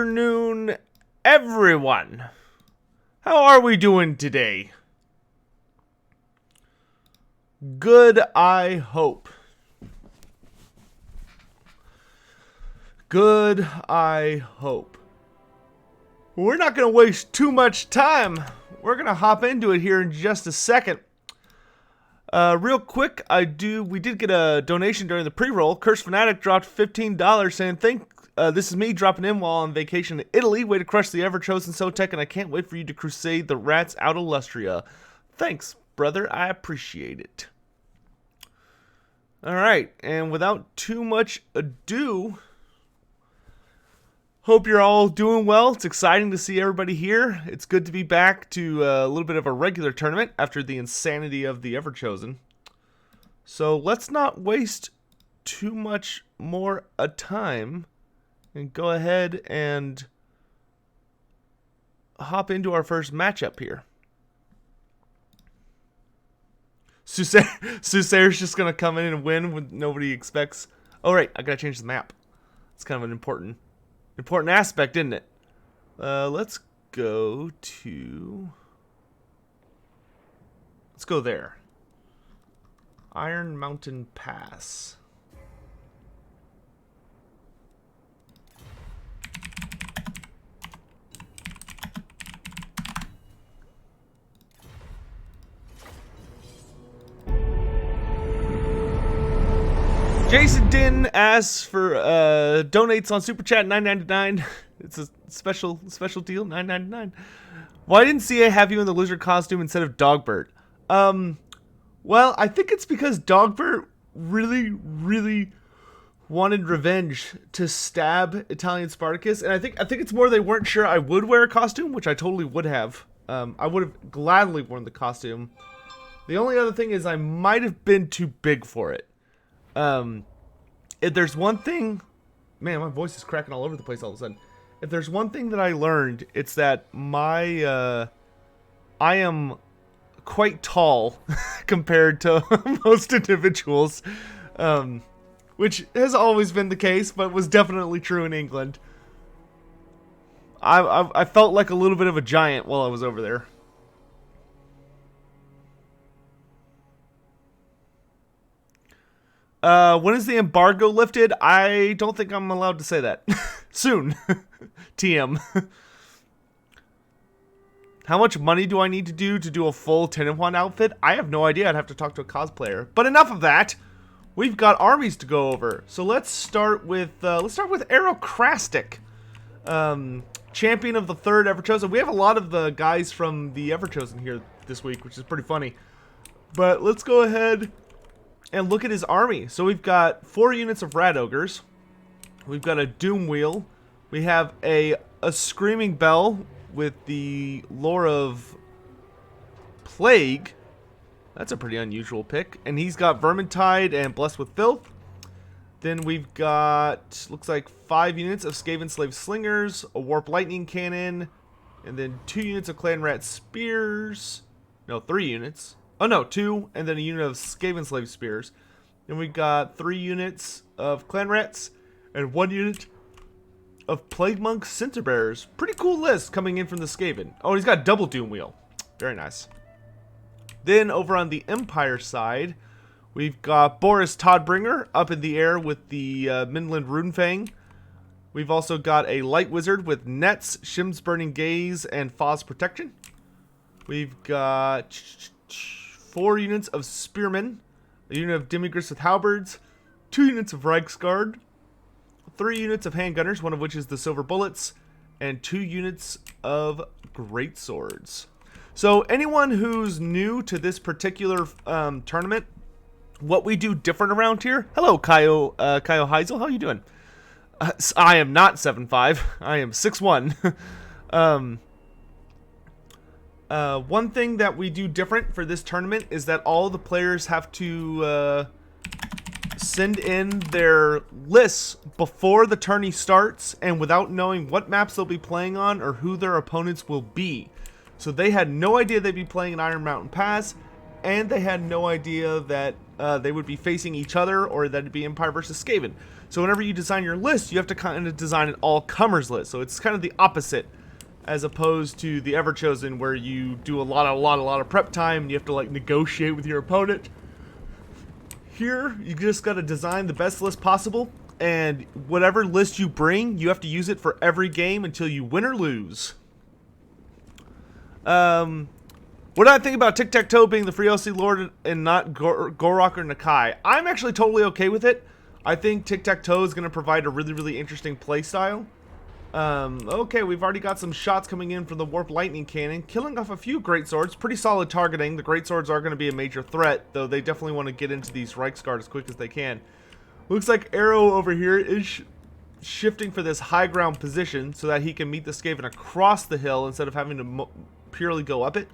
afternoon, everyone. How are we doing today? Good, I hope. Good, I hope. We're not going to waste too much time. We're going to hop into it here in just a second. Real quick, we did get a donation during the pre-roll. Curse Fanatic dropped $15 saying, this is me dropping in while on vacation in Italy. Way to crush the ever-chosen Sotek, and I can't wait for you to crusade the rats out of Lustria. Thanks, brother. I appreciate it. Alright, and without too much ado, hope you're all doing well. It's exciting to see everybody here. It's good to be back to a little bit of a regular tournament after the insanity of the Everchosen. So let's not waste too much more time and go ahead and hop into our first matchup here. Soothsayer's just going to come in and win when nobody expects. Oh, right, I got to change the map. It's kind of an important aspect, isn't it? Let's go there. Iron Mountain Pass. Jason Din asks for donates on Super Chat $9.99. It's a special deal, $9.99. Why didn't CA have you in the lizard costume instead of Dogbert? Well, I think it's because Dogbert really wanted revenge to stab Italian Spartacus, and I think it's more they weren't sure I would wear a costume, which I totally would have. I would have gladly worn the costume. The only other thing is I might have been too big for it. If there's one thing, man, my voice is cracking all over the place all of a sudden. If there's one thing that I learned, it's that I am quite tall compared to most individuals, which has always been the case, but was definitely true in England. I felt like a little bit of a giant while I was over there. When is the embargo lifted? I don't think I'm allowed to say that. Soon. TM. How much money do I need to do a full Tenenhuan outfit? I have no idea. I'd have to talk to a cosplayer. But enough of that. We've got armies to go over. So let's start with Aerocrastic. Champion of the 3rd Everchosen. We have a lot of the guys from the Everchosen here this week, which is pretty funny. But let's go ahead and look at his army. So we've got 4 units of Rat Ogres. We've got a Doom Wheel. We have a Screaming Bell with the lore of Plague. That's a pretty unusual pick. And he's got Vermintide and Blessed with Filth. Then we've got, looks like 5 units of Skaven Slave Slingers, a Warp Lightning Cannon, and then 2 units of Clan Rat Spears. No, 3 units. Oh no, 2, and then a unit of Skaven Slave Spears. Then we got 3 units of Clan Rats, and 1 unit of Plague Monk Center Bearers. Pretty cool list coming in from the Skaven. Oh, he's got double Doom Wheel. Very nice. Then over on the Empire side, we've got Boris Toddbringer up in the air with the Midland Runefang. We've also got a Light Wizard with Nets, Shim's Burning Gaze, and Foz Protection. We've got 4 units of Spearmen, a unit of Demigris with Halberds, 2 units of Reichsguard, 3 units of Handgunners, one of which is the Silver Bullets, and 2 units of Greatswords. So anyone who's new to this particular tournament, what we do different around here. Hello, Kyo Heisel. How you doing? I am not 7'5". I am 6'1". One thing that we do different for this tournament is that all the players have to send in their lists before the tourney starts and without knowing what maps they'll be playing on or who their opponents will be. So they had no idea they'd be playing an Iron Mountain Pass. and they had no idea that they would be facing each other or that it'd be Empire versus Skaven. So whenever you design your list, you have to kind of design an all-comers list. So it's kind of the opposite, as opposed to the Everchosen, where you do a lot of prep time and you have to like negotiate with your opponent. Here, you just got to design the best list possible, and whatever list you bring, you have to use it for every game until you win or lose. What do I think about Tic-Tac-Toe being the free LC Lord and not Gorok or Nakai? I'm actually totally okay with it. I think Tic-Tac-Toe is going to provide a really interesting playstyle. Okay, we've already got some shots coming in from the Warp Lightning Cannon, killing off a few Greatswords. Pretty solid targeting. The Greatswords are going to be a major threat, though they definitely want to get into these Reichsguard as quick as they can. Looks like Arrow over here is shifting for this high ground position so that he can meet the Skaven across the hill instead of having to purely go up it.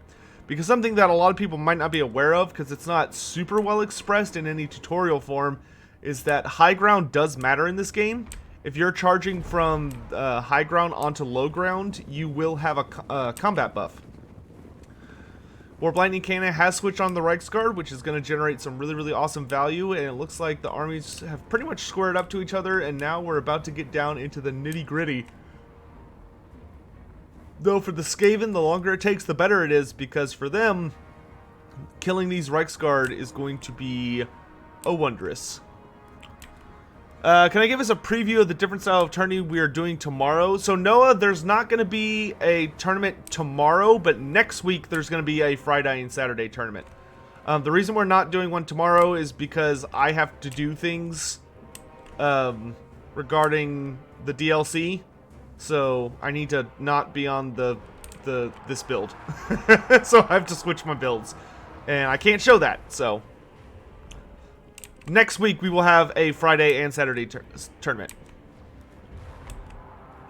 Because something that a lot of people might not be aware of, because it's not super well expressed in any tutorial form, is that high ground does matter in this game. If you're charging from high ground onto low ground, you will have a combat buff. Warp Lightning Cannon has switched on the Reichsguard, which is going to generate some really awesome value, and it looks like the armies have pretty much squared up to each other, and now we're about to get down into the nitty-gritty. Though for the Skaven, the longer it takes, the better it is, because for them, killing these Reichsguard is going to be wondrous. Can I give us a preview of the different style of tourney we are doing tomorrow? So Noah, there's not going to be a tournament tomorrow, but next week there's going to be a Friday and Saturday tournament. The reason we're not doing one tomorrow is because I have to do things regarding the DLC. So I need to not be on this build. So I have to switch my builds. And I can't show that, so next week we will have a Friday and Saturday tournament.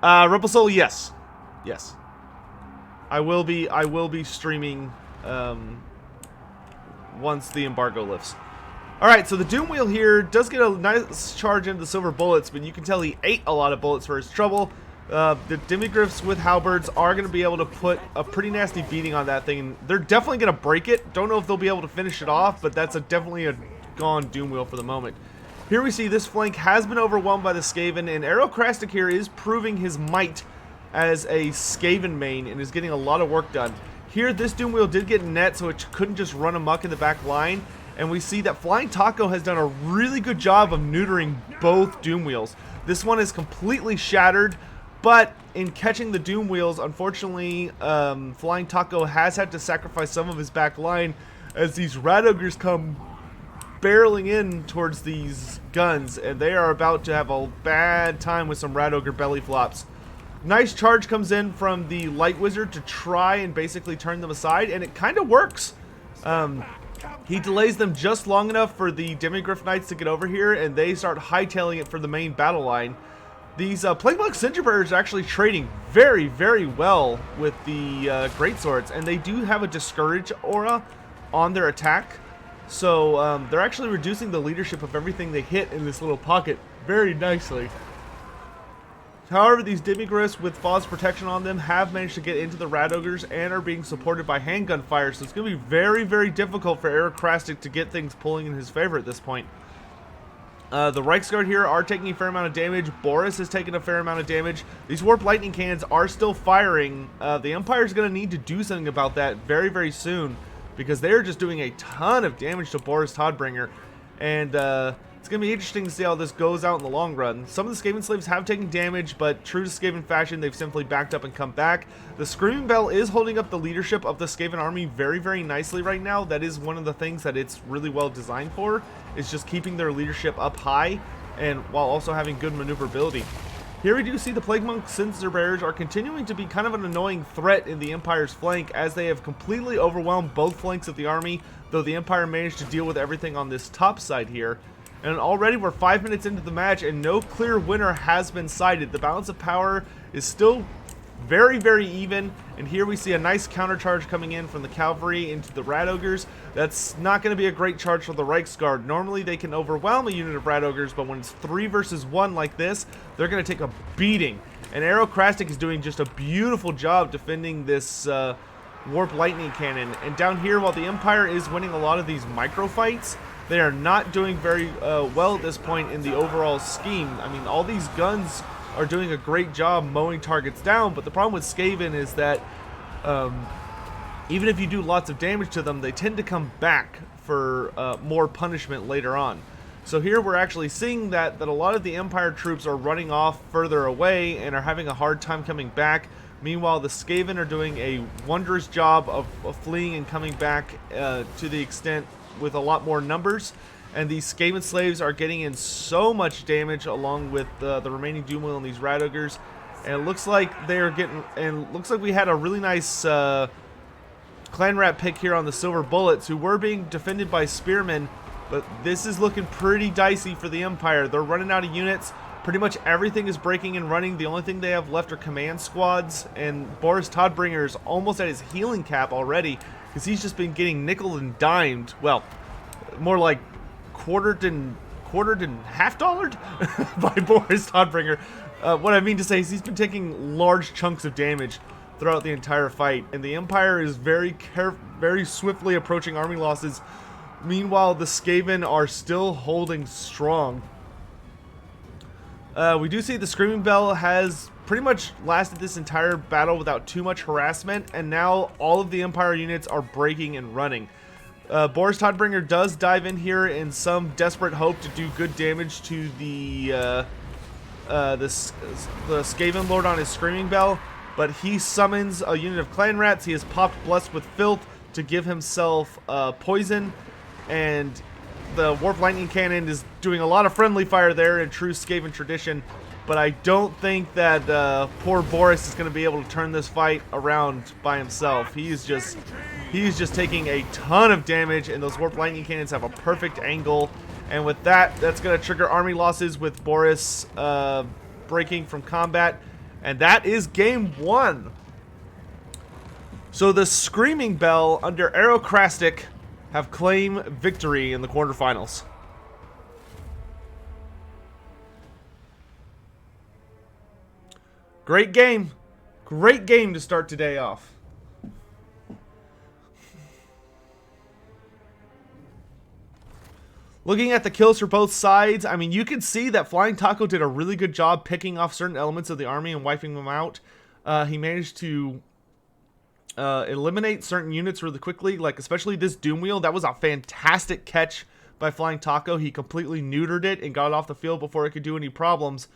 Rebel Soul, yes. Yes. I will be streaming once the embargo lifts. Alright, so the Doom Wheel here does get a nice charge into the silver bullets, but you can tell he ate a lot of bullets for his trouble. The Demigriffs with halberds are going to be able to put a pretty nasty beating on that thing. They're definitely going to break it. Don't know if they'll be able to finish it off, but that's definitely a gone Doom Wheel for the moment. Here we see this flank has been overwhelmed by the Skaven, and Aerocrastic here is proving his might as a Skaven main and is getting a lot of work done. Here, this Doom Wheel did get net, so it couldn't just run amok in the back line, and we see that Flying Taco has done a really good job of neutering both Doom Wheels. This one is completely shattered, but in catching the Doom Wheels, unfortunately, Flying Taco has had to sacrifice some of his back line as these Rat Ogres come barreling in towards these guns, and they are about to have a bad time with some Rat Ogre belly flops. Nice charge comes in from the Light Wizard to try and basically turn them aside, and it kind of works. He delays them just long enough for the Demigriff Knights to get over here, and they start hightailing it for the main battle line. These Plagueblock Cinder Bearers are actually trading very well with the Greatswords, and they do have a Discourage aura on their attack. So they're actually reducing the leadership of everything they hit in this little pocket very nicely. However, these Demigriffs with Faw's protection on them have managed to get into the Rat Ogres and are being supported by handgun fire, so it's going to be very difficult for Aerocrastic to get things pulling in his favor at this point. The Reichsguard here are taking a fair amount of damage. Boris has taken a fair amount of damage. These Warp Lightning Cannons are still firing. The Empire is going to need to do something about that very soon, because they're just doing a ton of damage to Boris Todbringer. And it's going to be interesting to see how this goes out in the long run. Some of the Skaven slaves have taken damage, but true to Skaven fashion, they've simply backed up and come back. The Screaming Bell is holding up the leadership of the Skaven army very nicely right now. That is one of the things that it's really well designed for, is just keeping their leadership up high, and while also having good maneuverability. Here we do see the Plague Monk Cinder Bearers are continuing to be kind of an annoying threat in the Empire's flank, as they have completely overwhelmed both flanks of the army, though the Empire managed to deal with everything on this top side here. And already we're 5 minutes into the match, and no clear winner has been cited. The balance of power is still very even, and here we see a nice counter charge coming in from the cavalry into the Rat Ogres. That's not going to be a great charge for the Reichsguard. Normally they can overwhelm a unit of Rat Ogres, but when it's 3 versus 1 like this, they're going to take a beating. And Aerocrastic is doing just a beautiful job defending this Warp Lightning Cannon. And down here, while the Empire is winning a lot of these micro fights, they are not doing very well at this point in the overall scheme. I mean, all these guns are doing a great job mowing targets down, but the problem with Skaven is that even if you do lots of damage to them, they tend to come back for more punishment later on. So here we're actually seeing that a lot of the Empire troops are running off further away and are having a hard time coming back. Meanwhile, the Skaven are doing a wondrous job of fleeing and coming back to the extent with a lot more numbers. And these Skaven slaves are getting in so much damage along with the remaining Doomwheel and these Rat Ogres. And it looks like they're getting, and looks like we had a really nice Clan Rat pick here on the Silver Bullets, who were being defended by Spearmen. But this is looking pretty dicey for the Empire. They're running out of units. Pretty much everything is breaking and running. The only thing they have left are command squads, and Boris Todbringer is almost at his healing cap already because he's just been getting nickel and dimed. Well, more like quartered and half-dollared by Boris Todbringer. What I mean to say is he's been taking large chunks of damage throughout the entire fight, and the Empire is very swiftly approaching army losses. Meanwhile, the Skaven are still holding strong. We do see the Screaming Bell has pretty much lasted this entire battle without too much harassment, and now all of the Empire units are breaking and running. Boris Todbringer does dive in here in some desperate hope to do good damage to the Skaven Lord on his Screaming Bell, but he summons a unit of Clan Rats. He has popped Blessed with Filth to give himself poison, and the Warp Lightning Cannon is doing a lot of friendly fire there in true Skaven tradition, but I don't think that poor Boris is going to be able to turn this fight around by himself. He's just taking a ton of damage, and those Warp Lightning Cannons have a perfect angle, and with that, that's going to trigger army losses with Boris breaking from combat, and that is game 1. So the Screaming Bell under Aerocrastic have claimed victory in the quarterfinals. Great game. Great game to start today off. Looking at the kills for both sides, I mean, you can see that Flying Taco did a really good job picking off certain elements of the army and wiping them out. He managed to eliminate certain units really quickly, like especially this Doomwheel. That was a fantastic catch by Flying Taco. He completely neutered it and got it off the field before it could do any problems.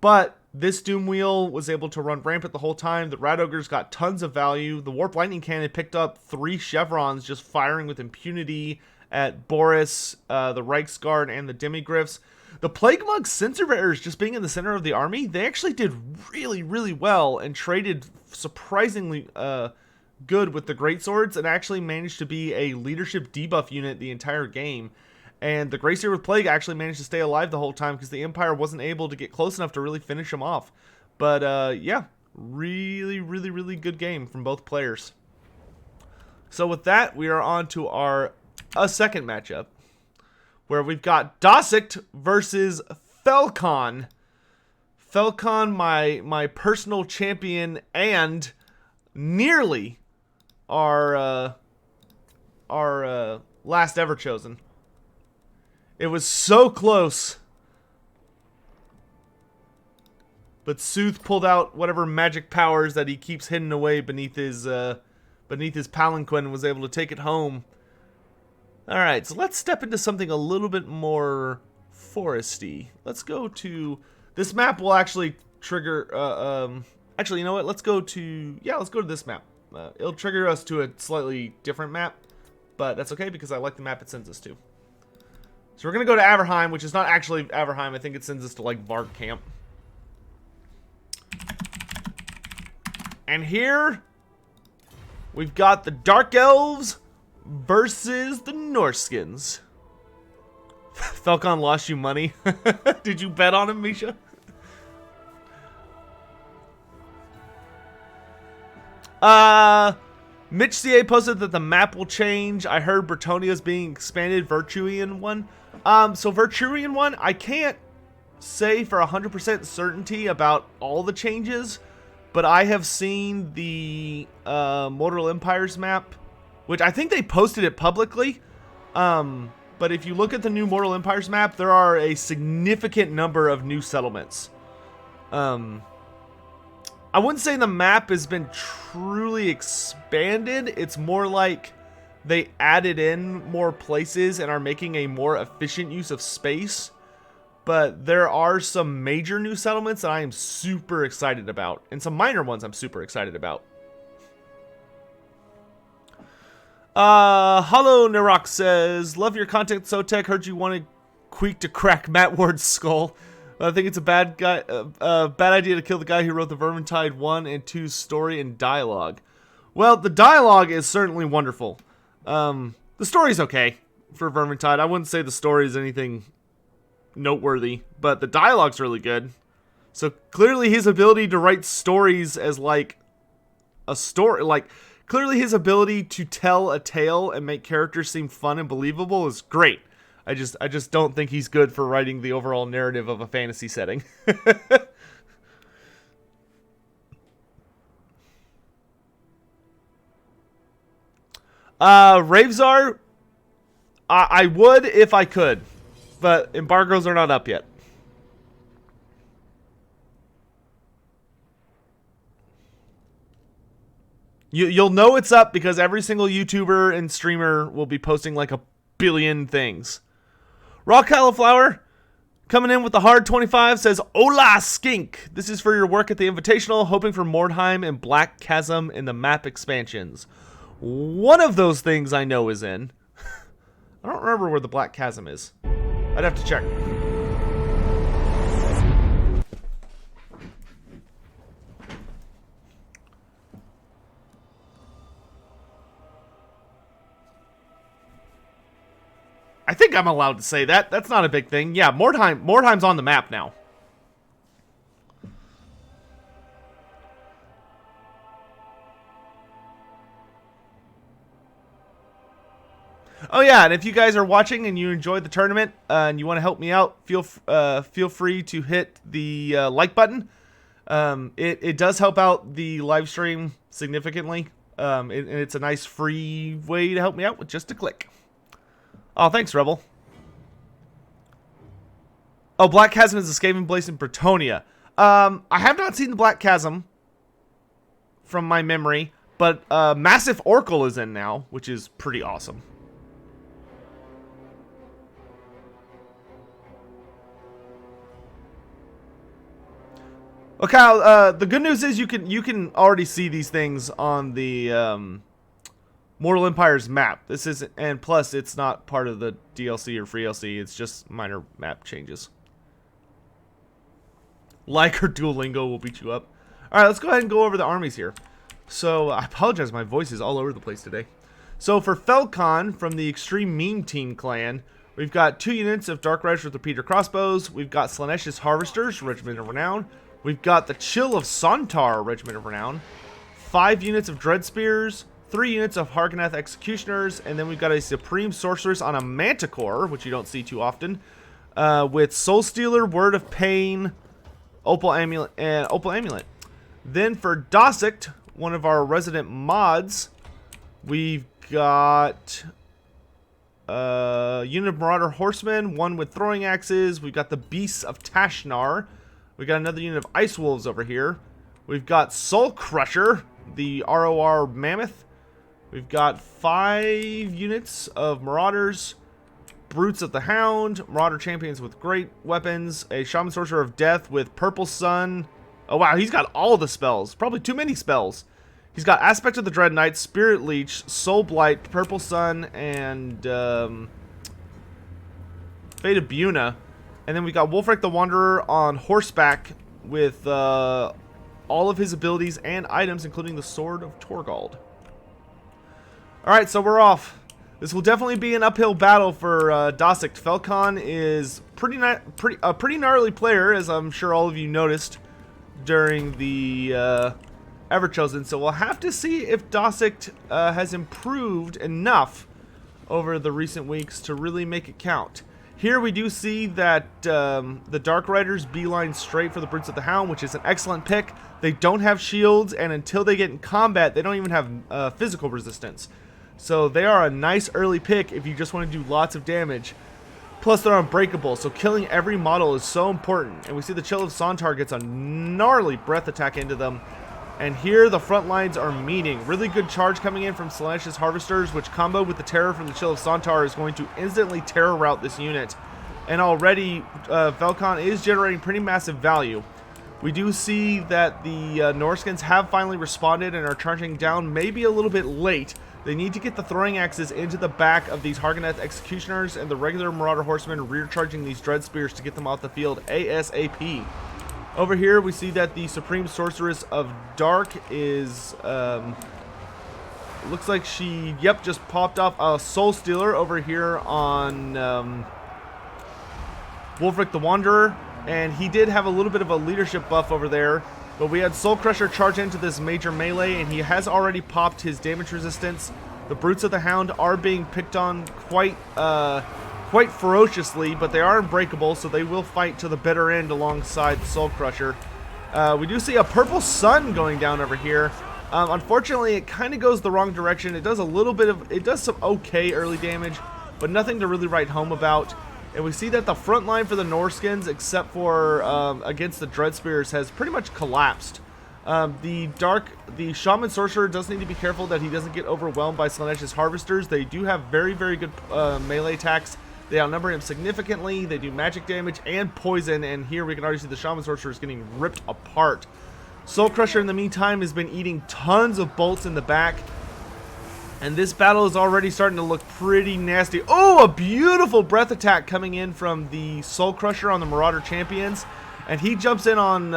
But this Doomwheel was able to run rampant the whole time. The Rat Ogres got tons of value. The Warp Lightning Cannon picked up 3 chevrons just firing with impunity at Boris, the Reichsguard, and the Demigryphs. The Plague Mug Sensor Bearers just being in the center of the army, they actually did really, really well and traded surprisingly good with the Greatswords and actually managed to be a leadership debuff unit the entire game. And the Greyseer with Plague actually managed to stay alive the whole time because the Empire wasn't able to get close enough to really finish him off. But yeah, really, really, really good game from both players. So with that, we are on to our second matchup, where we've got Dossict versus Felcon. Felcon, my personal champion, and nearly our last ever chosen. It was so close, but Sooth pulled out whatever magic powers that he keeps hidden away beneath his palanquin and was able to take it home. Alright, so let's step into something a little bit more foresty. Let's go to... This map will actually trigger... actually, you know what? Let's go to this map. It'll trigger us to a slightly different map, but that's okay because I like the map it sends us to. So we're going to go to Averheim, which is not actually Averheim. I think it sends us to, like, Varg Camp. And here, we've got the Dark Elves versus the Norskins. Felcon lost you money. Did you bet on him, Misha? Mitch CA posted that the map will change. I heard Bretonia's being expanded, Virtuian one. So Virtuian one, I can't say for 100% certainty about all the changes, but I have seen the Mortal Empires map, which I think they posted it publicly. But if you look at the new Mortal Empires map, there are a significant number of new settlements. I wouldn't say the map has been truly expanded. It's more like they added in more places and are making a more efficient use of space. But there are some major new settlements that I am super excited about. And some minor ones I'm super excited about. Hollow Narok says, love your content, Sotek. Heard you wanted Queek to crack Matt Ward's skull. I think it's a bad idea to kill the guy who wrote the Vermintide 1 and 2 story and dialogue. Well, the dialogue is certainly wonderful. The story's okay for Vermintide. I wouldn't say the story is anything noteworthy, but the dialogue's really good. So clearly his ability to write stories as like a story, like clearly his ability to tell a tale and make characters seem fun and believable is great. I just don't think he's good for writing the overall narrative of a fantasy setting. Ravzar, I would if I could, but embargoes are not up yet. You'll know it's up because every single YouTuber and streamer will be posting like a billion things. Raw Cauliflower, coming in with the hard 25, says, Hola, Skink! This is for your work at the Invitational, hoping for Mordheim and Black Chasm in the map expansions. One of those things I know is in. I don't remember where the Black Chasm is. I'd have to check. I think I'm allowed to say that. That's not a big thing. Yeah, Mordheim's on the map now. Oh yeah, and if you guys are watching and you enjoyed the tournament and you want to help me out, feel free to hit the like button. It does help out the live stream significantly, and it's a nice free way to help me out with just a click. Oh, thanks, Rebel. Oh, Black Chasm is a Skaven place in Bretonia. I have not seen the Black Chasm from my memory, but Massive Oracle is in now, which is pretty awesome. Okay, the good news is you can already see these things on the Mortal Empires map. This isn't, and plus it's not part of the DLC or free DLC. It's just minor map changes. Like or Duolingo will beat you up. All right, let's go ahead and go over the armies here. So I apologize, my voice is all over the place today. So for Felcon from the Extreme Meme Team clan, we've got 2 units of Dark Riders with repeater crossbows. We've got Slaanesh Harvesters, Regiment of Renown. We've got the Chill of Sontar, Regiment of Renown. 5 units of Dread Spears. 3 units of Harganath Executioners, and then we've got a Supreme Sorceress on a Manticore, which you don't see too often, with Soul Stealer, Word of Pain, Opal Amulet, and Opal Amulet. Then for Dosict, one of our resident mods, we've got unit of Marauder Horsemen, 1 with Throwing Axes. We've got the Beasts of Tashnar. We've got another unit of Ice Wolves over here. We've got Soul Crusher, the ROR Mammoth. We've got 5 units of Marauders, Brutes of the Hound, Marauder Champions with great weapons, a Shaman Sorcerer of Death with Purple Sun. Oh wow, he's got all the spells. Probably too many spells. He's got Aspect of the Dread Knight, Spirit Leech, Soul Blight, Purple Sun, and Fate of Buna. And then we got Wolfric the Wanderer on horseback with all of his abilities and items, including the Sword of Torgald. Alright, so we're off. This will definitely be an uphill battle for Dosict. Felcon is a pretty gnarly player, as I'm sure all of you noticed during the Everchosen. So we'll have to see if Dosict has improved enough over the recent weeks to really make it count. Here we do see that the Dark Riders beeline straight for the Brutes of the Hound, which is an excellent pick. They don't have shields, and until they get in combat, they don't even have physical resistance. So they are a nice early pick if you just want to do lots of damage. Plus they're unbreakable, so killing every model is so important. And we see the Chill of Sontar gets a gnarly breath attack into them. And here the front lines are meeting. Really good charge coming in from Slaanesh's Harvesters, which combo with the terror from the Chill of Sontar is going to instantly terror route this unit. And already Velkon is generating pretty massive value. We do see that the Norskins have finally responded and are charging down maybe a little bit late. They need to get the throwing axes into the back of these Hargoneth Executioners and the regular Marauder Horsemen rear charging these Dread Spears to get them off the field ASAP. Over here we see that the Supreme Sorceress of Dark is, looks like she, yep, just popped off a Soul Stealer over here on Wulfric the Wanderer, and he did have a little bit of a leadership buff over there, but we had Soul Crusher charge into this major melee, and he has already popped his damage resistance. The Brutes of the Hound are being picked on quite ferociously, but they are unbreakable, so they will fight to the bitter end alongside the Soul Crusher. We do see a Purple Sun going down over here. Unfortunately, it kind of goes the wrong direction. It does a little bit of, it does some okay early damage, but nothing to really write home about. And we see that the front line for the Norskins, except for against the Dread Spears, has pretty much collapsed. The Shaman Sorcerer does need to be careful that he doesn't get overwhelmed by Slaanesh's Harvesters. They do have very, very good melee attacks. They outnumber him significantly. They do magic damage and poison, and here we can already see the Shaman Sorcerer is getting ripped apart. Soul Crusher, in the meantime, has been eating tons of bolts in the back, and this battle is already starting to look pretty nasty. Oh, a beautiful breath attack coming in from the Soul Crusher on the Marauder Champions, and he jumps in on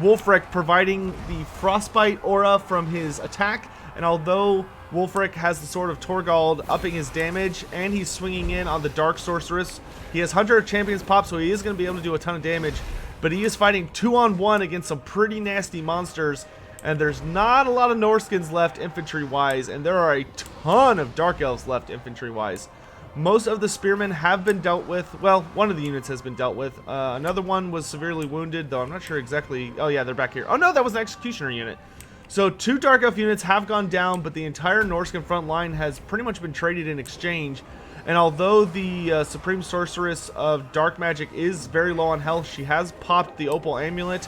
Wulfric, providing the Frostbite aura from his attack, and although Wulfric has the Sword of Torgald upping his damage, and he's swinging in on the Dark Sorceress. He has Hunter of Champions pop, so he is going to be able to do a ton of damage, but he is fighting 2-on-1 against some pretty nasty monsters, and there's not a lot of Norskins left infantry-wise, and there are a ton of Dark Elves left infantry-wise. Most of the Spearmen have been dealt with. Well, one of the units has been dealt with. Another one was severely wounded, though I'm not sure exactly. Oh yeah, they're back here. Oh no, that was an Executioner unit. So 2 Dark Elf units have gone down, but the entire Norskin front line has pretty much been traded in exchange. And although the Supreme Sorceress of Dark Magic is very low on health, she has popped the Opal Amulet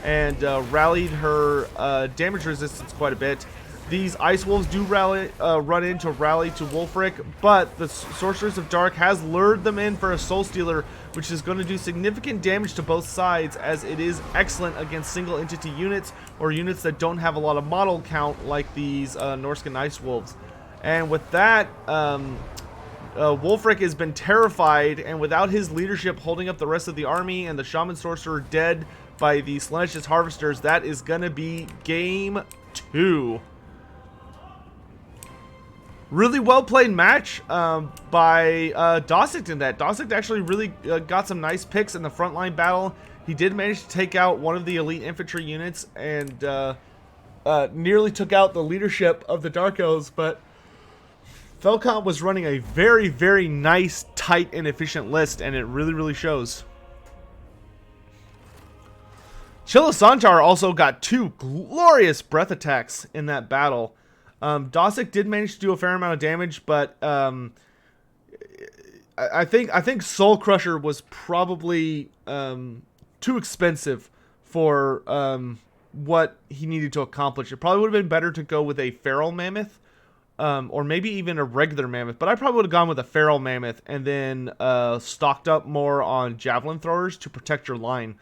and rallied her damage resistance quite a bit. These Ice Wolves do run in to rally to Wulfric, but the Sorceress of Dark has lured them in for a Soul Stealer, which is going to do significant damage to both sides, as it is excellent against single entity units or units that don't have a lot of model count like these Norskin Ice Wolves. And with that, Wulfric has been terrified, and without his leadership holding up the rest of the army and the Shaman Sorcerer dead by the Slaanesh's Harvesters, that is going to be game 2. Really well played match by Dossik in that. Dossik actually really got some nice picks in the frontline battle. He did manage to take out one of the elite infantry units and nearly took out the leadership of the Dark Elves, but Velkon was running a very, very nice, tight, and efficient list, and it really, really shows. Chilla Sanjar also got 2 glorious breath attacks in that battle. Dossik did manage to do a fair amount of damage, but I think Soul Crusher was probably too expensive for what he needed to accomplish. It probably would have been better to go with a Feral Mammoth, or maybe even a regular Mammoth, but I probably would have gone with a Feral Mammoth and then stocked up more on Javelin Throwers to protect your line.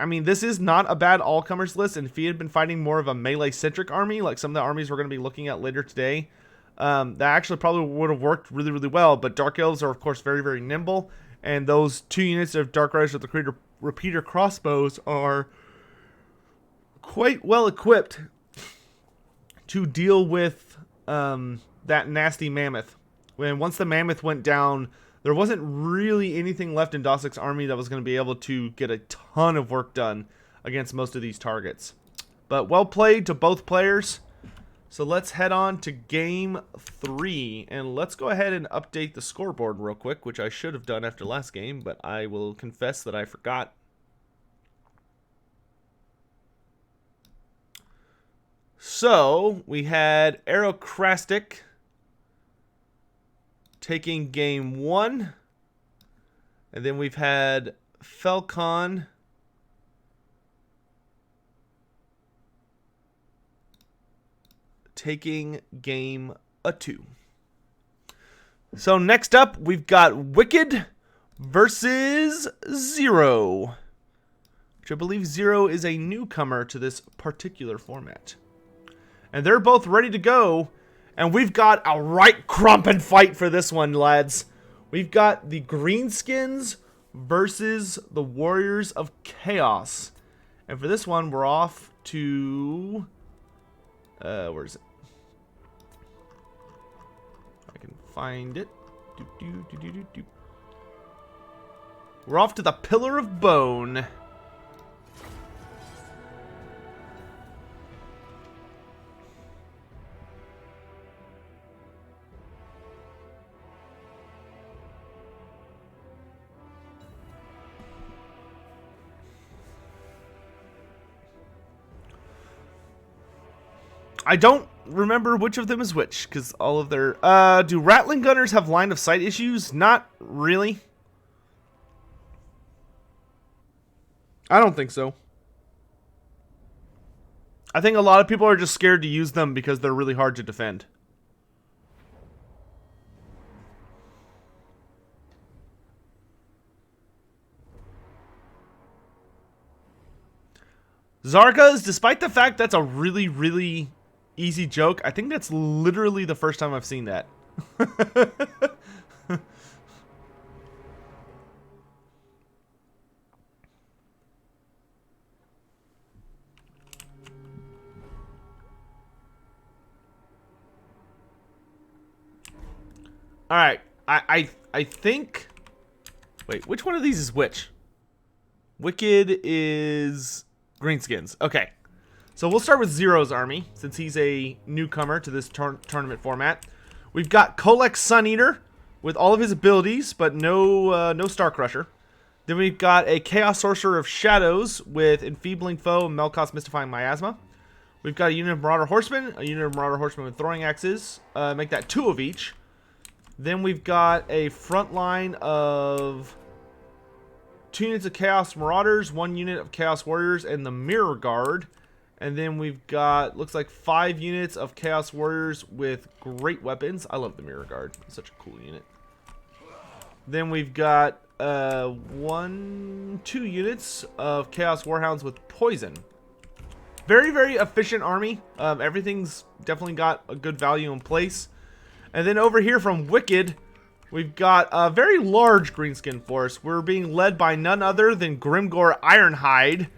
I mean, this is not a bad all-comers list, and if he had been fighting more of a melee-centric army, like some of the armies we're going to be looking at later today, that actually probably would have worked really, really well. But Dark Elves are, of course, very, very nimble, and those 2 units of Dark Riders with the Repeater Crossbows are quite well equipped to deal with that nasty Mammoth. Once the Mammoth went down, there wasn't really anything left in Dossik's army that was going to be able to get a ton of work done against most of these targets. But well played to both players. So let's head on to game 3, and let's go ahead and update the scoreboard real quick, which I should have done after last game, but I will confess that I forgot. So we had Aerocrastic taking game 1, and then we've had Falcon taking game 2. So next up, we've got Wicked versus Zero, which I believe Zero is a newcomer to this particular format. And they're both ready to go, and we've got a right crumpin' fight for this one, lads. We've got the Greenskins versus the Warriors of Chaos. And for this one, we're off to... where is it? I can find it. We're off to the Pillar of Bone. I don't remember which of them is which, because all of their... do Rattling Gunners have line of sight issues? Not really. I don't think so. I think a lot of people are just scared to use them because they're really hard to defend. Zarkas, despite the fact that's a really, really easy joke, I think that's literally the first time I've seen that. Alright, I think... Wait, which one of these is which? Wicked is Greenskins. Okay. So we'll start with Zero's army, since he's a newcomer to this tournament format. We've got Kolek Suneater with all of his abilities, but no Star Crusher. Then we've got a Chaos Sorcerer of Shadows with Enfeebling Foe and Melkoth's Mystifying Miasma. We've got a unit of Marauder Horsemen, a unit of Marauder Horsemen with Throwing Axes. Make that 2 of each. Then we've got a front line of 2 units of Chaos Marauders, 1 unit of Chaos Warriors, and the Mirror Guard. And then we've got, looks like 5 units of Chaos Warriors with great weapons. I love the Mirror Guard. It's such a cool unit. Then we've got 2 units of Chaos Warhounds with poison. Very, very efficient army. Everything's definitely got a good value in place. And then over here from Wicked, we've got a very large Greenskin force. We're being led by none other than Grimgor Ironhide.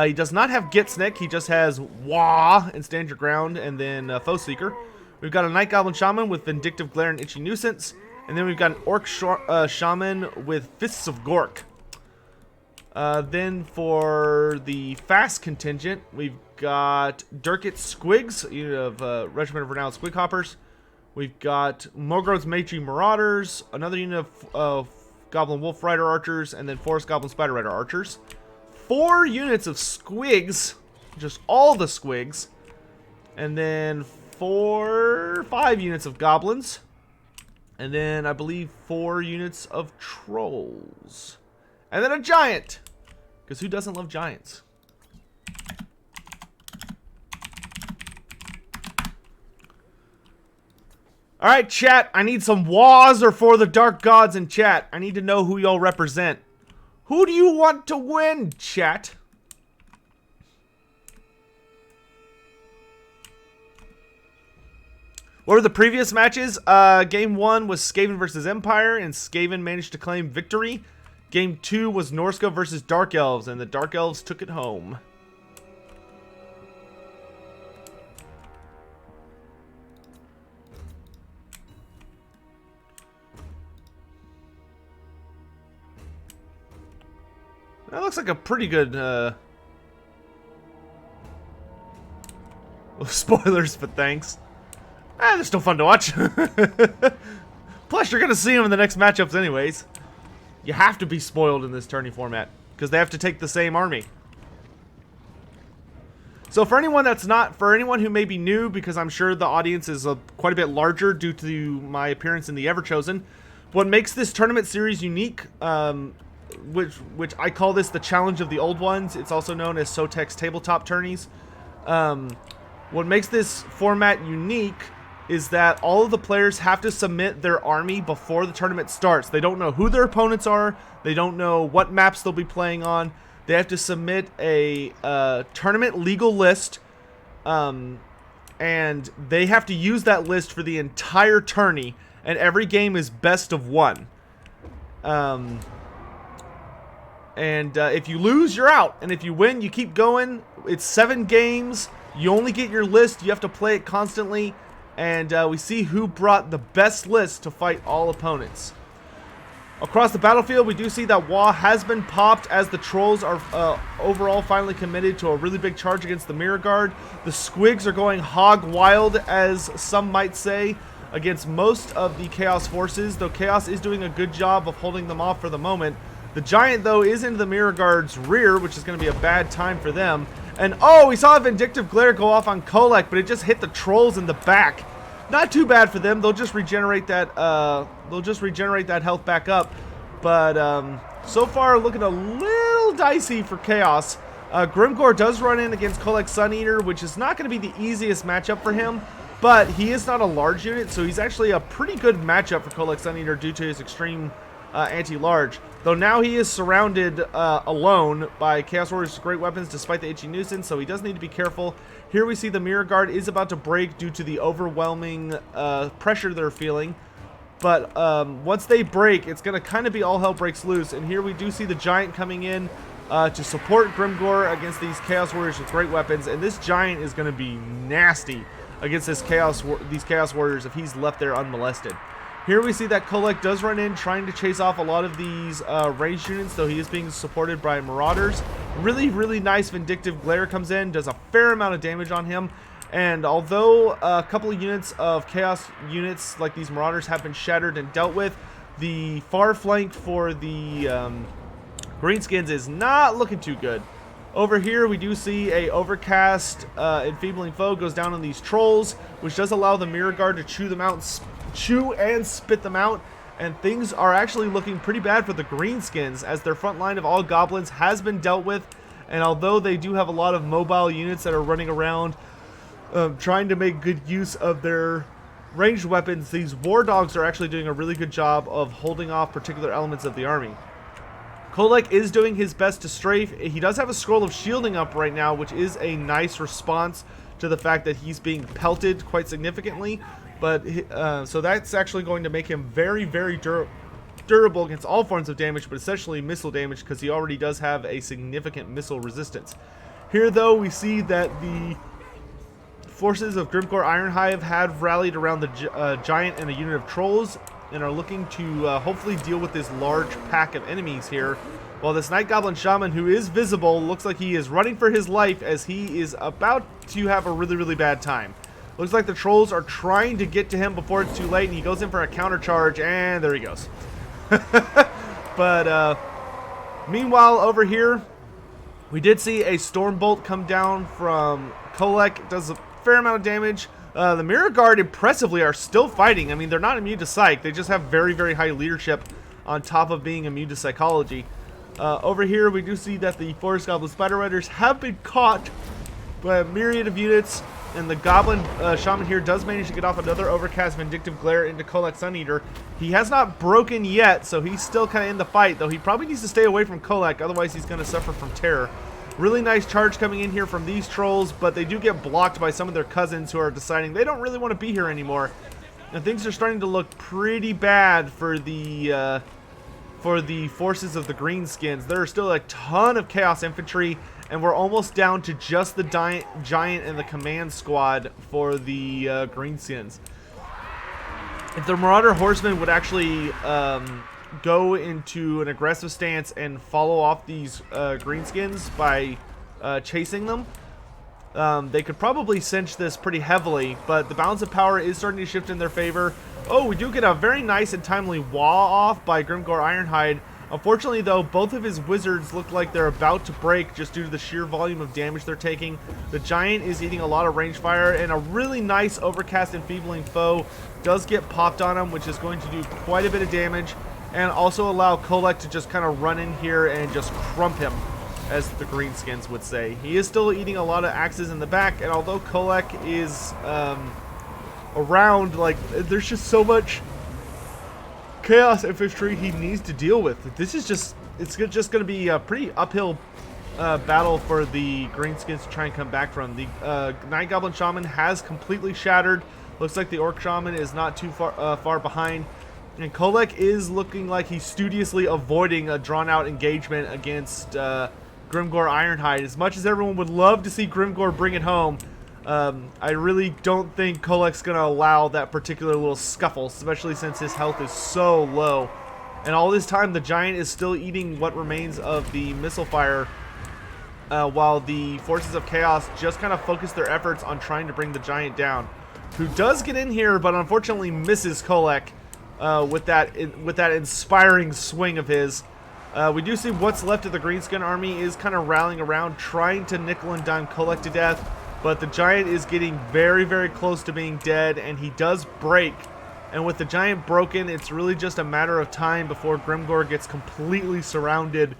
He does not have Gitsnick. He just has Wah and Stand Your Ground, and then Foe Seeker. We've got a Night Goblin Shaman with Vindictive Glare and Itchy Nuisance. And then we've got an Orc Shaman with Fists of Gork. Then for the fast contingent, we've got Durkit Squigs, a unit of Regiment of Renowned Squig Hoppers. We've got Mogrod's Matri Marauders, another unit of Goblin Wolf Rider Archers, and then Forest Goblin Spider Rider Archers. 4 units of Squigs, just all the Squigs. And then 5 units of Goblins. And then I believe 4 units of Trolls. And then a Giant, because who doesn't love Giants? Alright, chat, I need some Wahs or For the Dark Gods in chat. I need to know who y'all represent. Who do you want to win, chat? What were the previous matches? Game 1 was Skaven versus Empire, and Skaven managed to claim victory. Game 2 was Norska versus Dark Elves, and the Dark Elves took it home. That looks like a pretty good, Spoilers, but thanks. They're still fun to watch. Plus, you're going to see them in the next matchups anyways. You have to be spoiled in this tourney format, because they have to take the same army. So for anyone who may be new, because I'm sure the audience is quite a bit larger due to my appearance in the Everchosen, what makes this tournament series unique, which I call this the challenge of the old ones. It's also known as Sotek's tabletop tourneys. What makes this format unique is that all of the players have to submit their army before the tournament starts. They don't know who their opponents are. They don't know what maps they'll be playing on. They have to submit a tournament legal list, and they have to use that list for the entire tourney, and every game is best of one. If you lose, you're out, and if you win, you keep going. It's 7 games. You only get your list. You have to play it constantly. And we see who brought the best list to fight all opponents. Across the battlefield, we do see that Wa has been popped as the Trolls are overall finally committed to a really big charge against the Mirror Guard. The Squigs are going hog wild, as some might say, against most of the Chaos forces, though Chaos is doing a good job of holding them off for the moment. The Giant, though, is into the Mirror Guard's rear, which is going to be a bad time for them. And oh, we saw a Vindictive Glare go off on Kolek, but it just hit the Trolls in the back. Not too bad for them. They'll just regenerate that. Health back up. But so far, looking a little dicey for Chaos. Grimgor does run in against Kolek Sun Eater, which is not going to be the easiest matchup for him. But he is not a large unit, so he's actually a pretty good matchup for Kolek Sun Eater due to his extreme anti-large. Though now he is surrounded alone by Chaos Warriors' great weapons despite the itchy nuisance, so he does need to be careful. Here we see the Mirror Guard is about to break due to the overwhelming pressure they're feeling. But once they break, it's going to kind of be all hell breaks loose. And here we do see the Giant coming in to support Grimgor against these Chaos Warriors with great weapons. And this Giant is going to be nasty against these Chaos Warriors if he's left there unmolested. Here we see that Kolek does run in, trying to chase off a lot of these ranged units, though he is being supported by Marauders. Really, really nice Vindictive Glare comes in, does a fair amount of damage on him. And although a couple of units of Chaos units like these Marauders have been shattered and dealt with, the far flank for the Greenskins is not looking too good. Over here, we do see a Overcast Enfeebling Foe goes down on these Trolls, which does allow the Mirror Guard to chew and spit them out, and things are actually looking pretty bad for the Greenskins, as their front line of all goblins has been dealt with. And although they do have a lot of mobile units that are running around trying to make good use of their ranged weapons, these War Dogs are actually doing a really good job of holding off particular elements of the army. Kolek is doing his best to strafe. He does have a Scroll of Shielding up right now, which is a nice response to the fact that he's being pelted quite significantly. But so that's actually going to make him very, very durable against all forms of damage, but essentially missile damage, because he already does have a significant missile resistance. Here, though, we see that the forces of Grimgor Ironhive have rallied around the Giant and a unit of Trolls, and are looking to hopefully deal with this large pack of enemies here. While this Night Goblin Shaman, who is visible, looks like he is running for his life, as he is about to have a really, really bad time. Looks like the Trolls are trying to get to him before it's too late, and he goes in for a counter charge, and there he goes. But meanwhile, over here, we did see a Stormbolt come down from Kolek. Does a fair amount of damage. The Mirror Guard, impressively, are still fighting. I mean, they're not immune to Psych. They just have very, very high leadership on top of being immune to Psychology. Over here, we do see that the Forest Goblin Spider Riders have been caught by a myriad of units. And the Goblin Shaman here does manage to get off another Overcast Vindictive Glare into Kolek Sun Eater. He has not broken yet, so he's still kind of in the fight, though he probably needs to stay away from Kolek, otherwise he's going to suffer from terror. Really nice charge coming in here from these Trolls, but they do get blocked by some of their cousins who are deciding they don't really want to be here anymore. And things are starting to look pretty bad for the forces of the Greenskins. There are still a ton of Chaos Infantry, and we're almost down to just the Giant and the Command Squad for the Greenskins. If the Marauder Horsemen would actually go into an aggressive stance and follow off these Greenskins by chasing them, They could probably cinch this pretty heavily, but the balance of power is starting to shift in their favor. Oh, we do get a very nice and timely wall off by Grimgor Ironhide. Unfortunately, though, both of his wizards look like they're about to break just due to the sheer volume of damage they're taking. The giant is eating a lot of range fire, and a really nice Overcast Enfeebling Foe does get popped on him, which is going to do quite a bit of damage, and also allow Kolek to just kind of run in here and just crump him, as the Greenskins would say. He is still eating a lot of axes in the back, and although Kolek is around, like, there's just so much chaos infantry he needs to deal with. This is just, it's just going to be a pretty uphill battle for the Greenskins to try and come back from. The Night Goblin Shaman has completely shattered. Looks like the Orc Shaman is not too far behind. And Kolek is looking like he's studiously avoiding a drawn-out engagement against Grimgor Ironhide. As much as everyone would love to see Grimgor bring it home, I really don't think Kolek's going to allow that particular little scuffle, especially since his health is so low. And all this time, the giant is still eating what remains of the missile fire, while the forces of chaos just kind of focus their efforts on trying to bring the giant down, who does get in here, but unfortunately misses Kolek with that inspiring swing of his. We do see what's left of the Greenskin army is kind of rallying around, trying to nickel and dime Kolek to death. But the giant is getting very, very close to being dead, and he does break. And with the giant broken, it's really just a matter of time before Grimgor gets completely surrounded.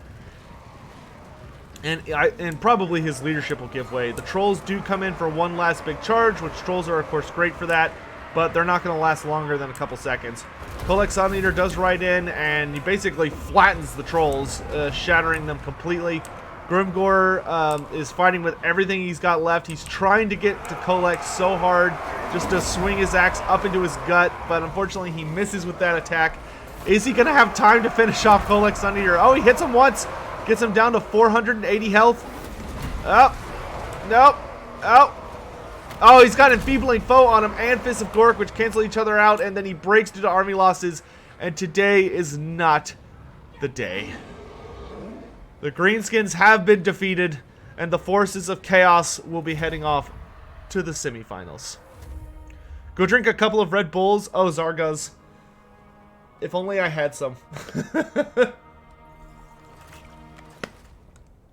And probably his leadership will give way. The trolls do come in for one last big charge, which trolls are, of course, great for that. But they're not going to last longer than a couple seconds. Kolek Sun Eater does ride in, and he basically flattens the trolls, shattering them completely. Grimgor is fighting with everything he's got left. He's trying to get to Kolek so hard just to swing his axe up into his gut, but unfortunately he misses with that attack. Is he going to have time to finish off Kolek Sun Eater? Oh, he hits him once. Gets him down to 480 health. Oh, nope. Oh, he's got Enfeebling Foe on him and Fist of Gork, which cancel each other out, and then he breaks due to army losses, and today is not the day. The Greenskins have been defeated, and the forces of chaos will be heading off to the semifinals. Go drink a couple of Red Bulls. Oh, Zargas. If only I had some. I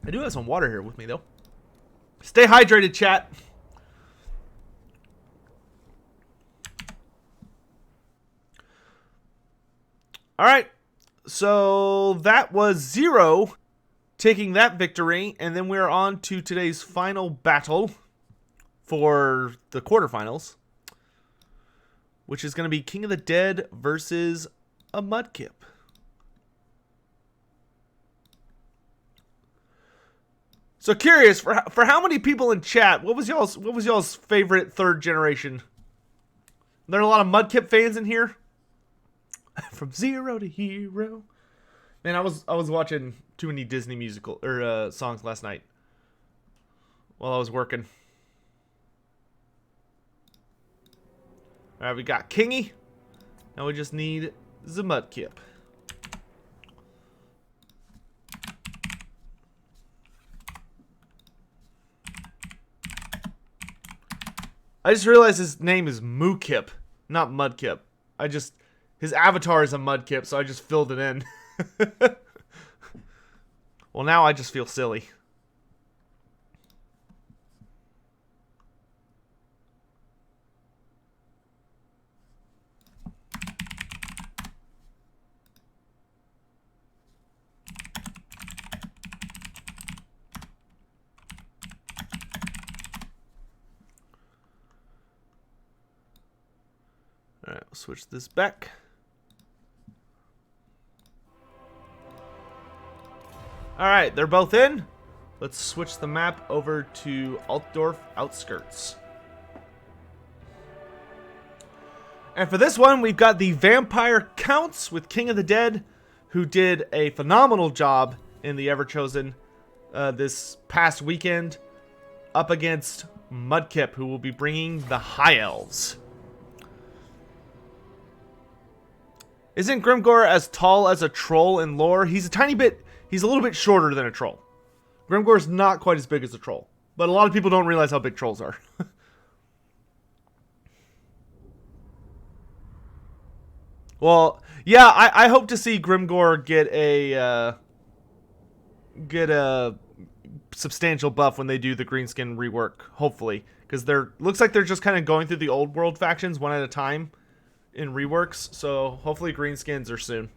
do have some water here with me, though. Stay hydrated, chat. All right. So that was 0. Taking that victory, and then we're on to today's final battle for the quarterfinals, which is going to be King of the Dead versus a Mudkip. So curious, for how many people in chat, what was y'all's favorite third generation? Are there a lot of Mudkip fans in here? From zero to hero. Man, I was watching too many Disney musical or songs last night while I was working. All right, we got Kingy. Now we just need the Mudkip. I just realized his name is Mookip, not Mudkip. His avatar is a Mudkip, so I just filled it in. Well, now I just feel silly. All right, we'll switch this back. Alright, they're both in. Let's switch the map over to Altdorf Outskirts. And for this one, we've got the Vampire Counts with King of the Dead, who did a phenomenal job in the Everchosen this past weekend, up against Mudkip, who will be bringing the High Elves. Isn't Grimgor as tall as a troll in lore? He's a little bit shorter than a troll. Grimgor's not quite as big as a troll. But a lot of people don't realize how big trolls are. Well, yeah, I hope to see Grimgor get a substantial buff when they do the greenskin rework, hopefully. Because looks like they're just kind of going through the old world factions one at a time in reworks, so hopefully greenskins are soon.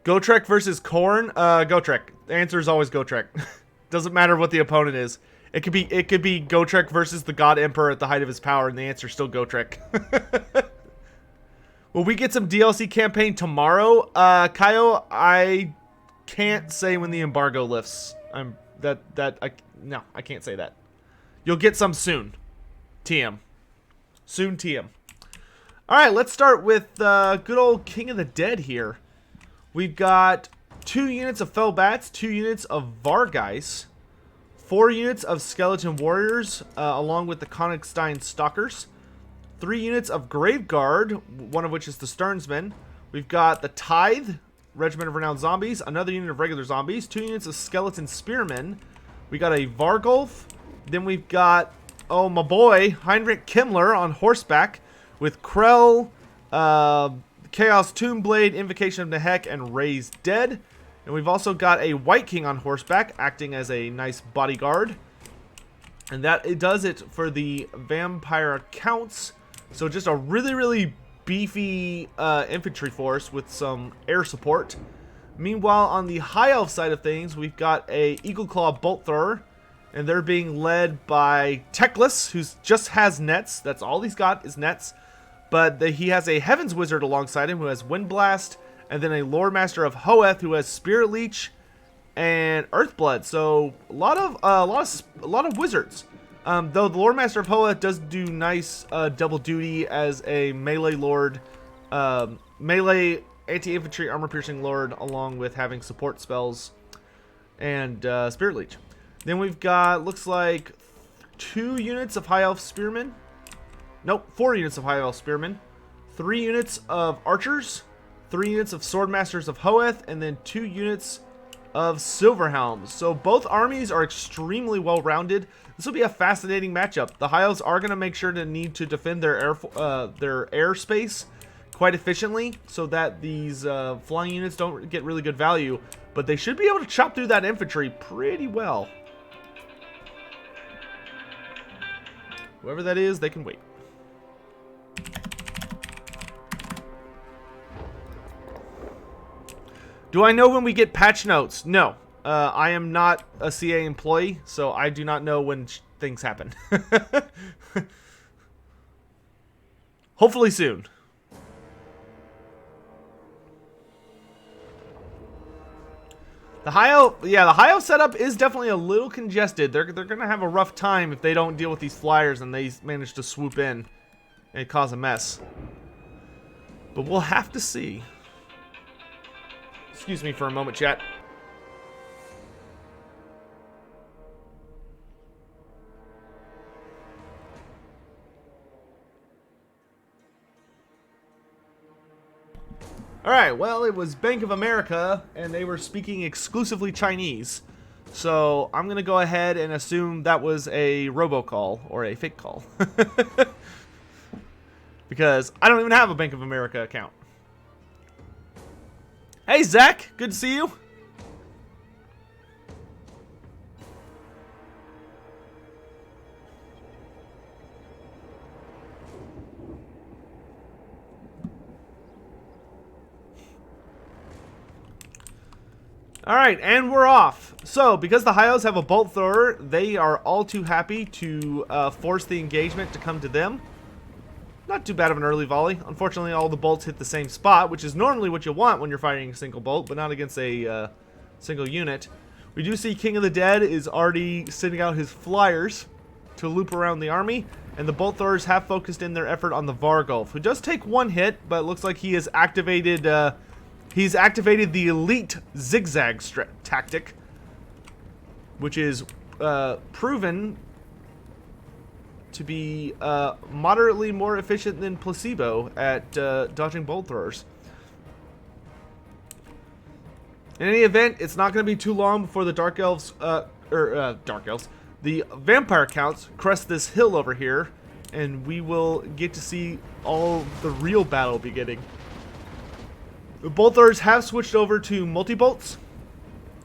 Gotrek versus Khorne? Gotrek. The answer is always Gotrek. Doesn't matter what the opponent is. It could be Gotrek versus the God Emperor at the height of his power, and the answer is still Gotrek. Will we get some DLC campaign tomorrow? Kaio, I can't say when the embargo lifts. No, I can't say that. You'll get some soon. TM. Soon TM. Alright, let's start with good old King of the Dead here. We've got 2 units of Fell Bats, 2 units of Vargeis, 4 units of Skeleton Warriors, along with the Königstein Stalkers, 3 units of Graveguard, one of which is the Stearnsmen. We've got the Tithe, Regiment of Renowned Zombies, another unit of regular zombies, 2 units of Skeleton Spearmen. We got a Vargulf. Then we've got, oh my boy, Heinrich Kimmler on horseback with Krell, Chaos Tombblade, Invocation of Nehek, and Raised Dead. And we've also got a White King on horseback, acting as a nice bodyguard. And it does it for the Vampire accounts. So just a really, really beefy infantry force with some air support. Meanwhile, on the High Elf side of things, we've got a Eagle Claw Bolt Thrower. And they're being led by Teclis, who just has nets. That's all he's got is nets. But he has a Heaven's Wizard alongside him who has Wind Blast, and then a Lore Master of Hoeth who has Spirit Leech and Earthblood. So a lot of wizards. Though the Lore Master of Hoeth does do nice double duty as a melee lord, melee anti-infantry armor piercing lord, along with having support spells and Spirit Leech. Then we've got, looks like 2 units of High Elf Spearmen. Nope, 4 units of High Elf Spearmen, 3 units of Archers, 3 units of Swordmasters of Hoeth, and then 2 units of Silverhelms. So both armies are extremely well-rounded. This will be a fascinating matchup. The High Elves are going to make sure to need to defend their airspace quite efficiently so that these flying units don't get really good value, but they should be able to chop through that infantry pretty well. Whoever that is, they can wait. Do I know when we get patch notes? No. I am not a CA employee, so I do not know when things happen. Hopefully soon. The High Elf setup is definitely a little congested. They're gonna have a rough time if they don't deal with these flyers and they manage to swoop in and cause a mess. But we'll have to see. Excuse me for a moment, chat. Alright, well, it was Bank of America, and they were speaking exclusively Chinese. So, I'm going to go ahead and assume that was a robocall, or a fake call. Because I don't even have a Bank of America account. Hey, Zach! Good to see you! Alright, and we're off. So, because the High Elves have a Bolt Thrower, they are all too happy to force the engagement to come to them. Not too bad of an early volley. Unfortunately, all the bolts hit the same spot, which is normally what you want when you're fighting a single bolt, but not against a single unit. We do see King of the Dead is already sending out his flyers to loop around the army, and the Bolt Throwers have focused in their effort on the Vargulf, who does take 1 hit, but it looks like he has activated... He's activated the elite zigzag tactic, which is proven to be moderately more efficient than placebo at dodging bolt throwers. In any event, it's not going to be too long before the Dark Elves, the Vampire Counts crest this hill over here, and we will get to see all the real battle beginning. The Bolters have switched over to multi-bolts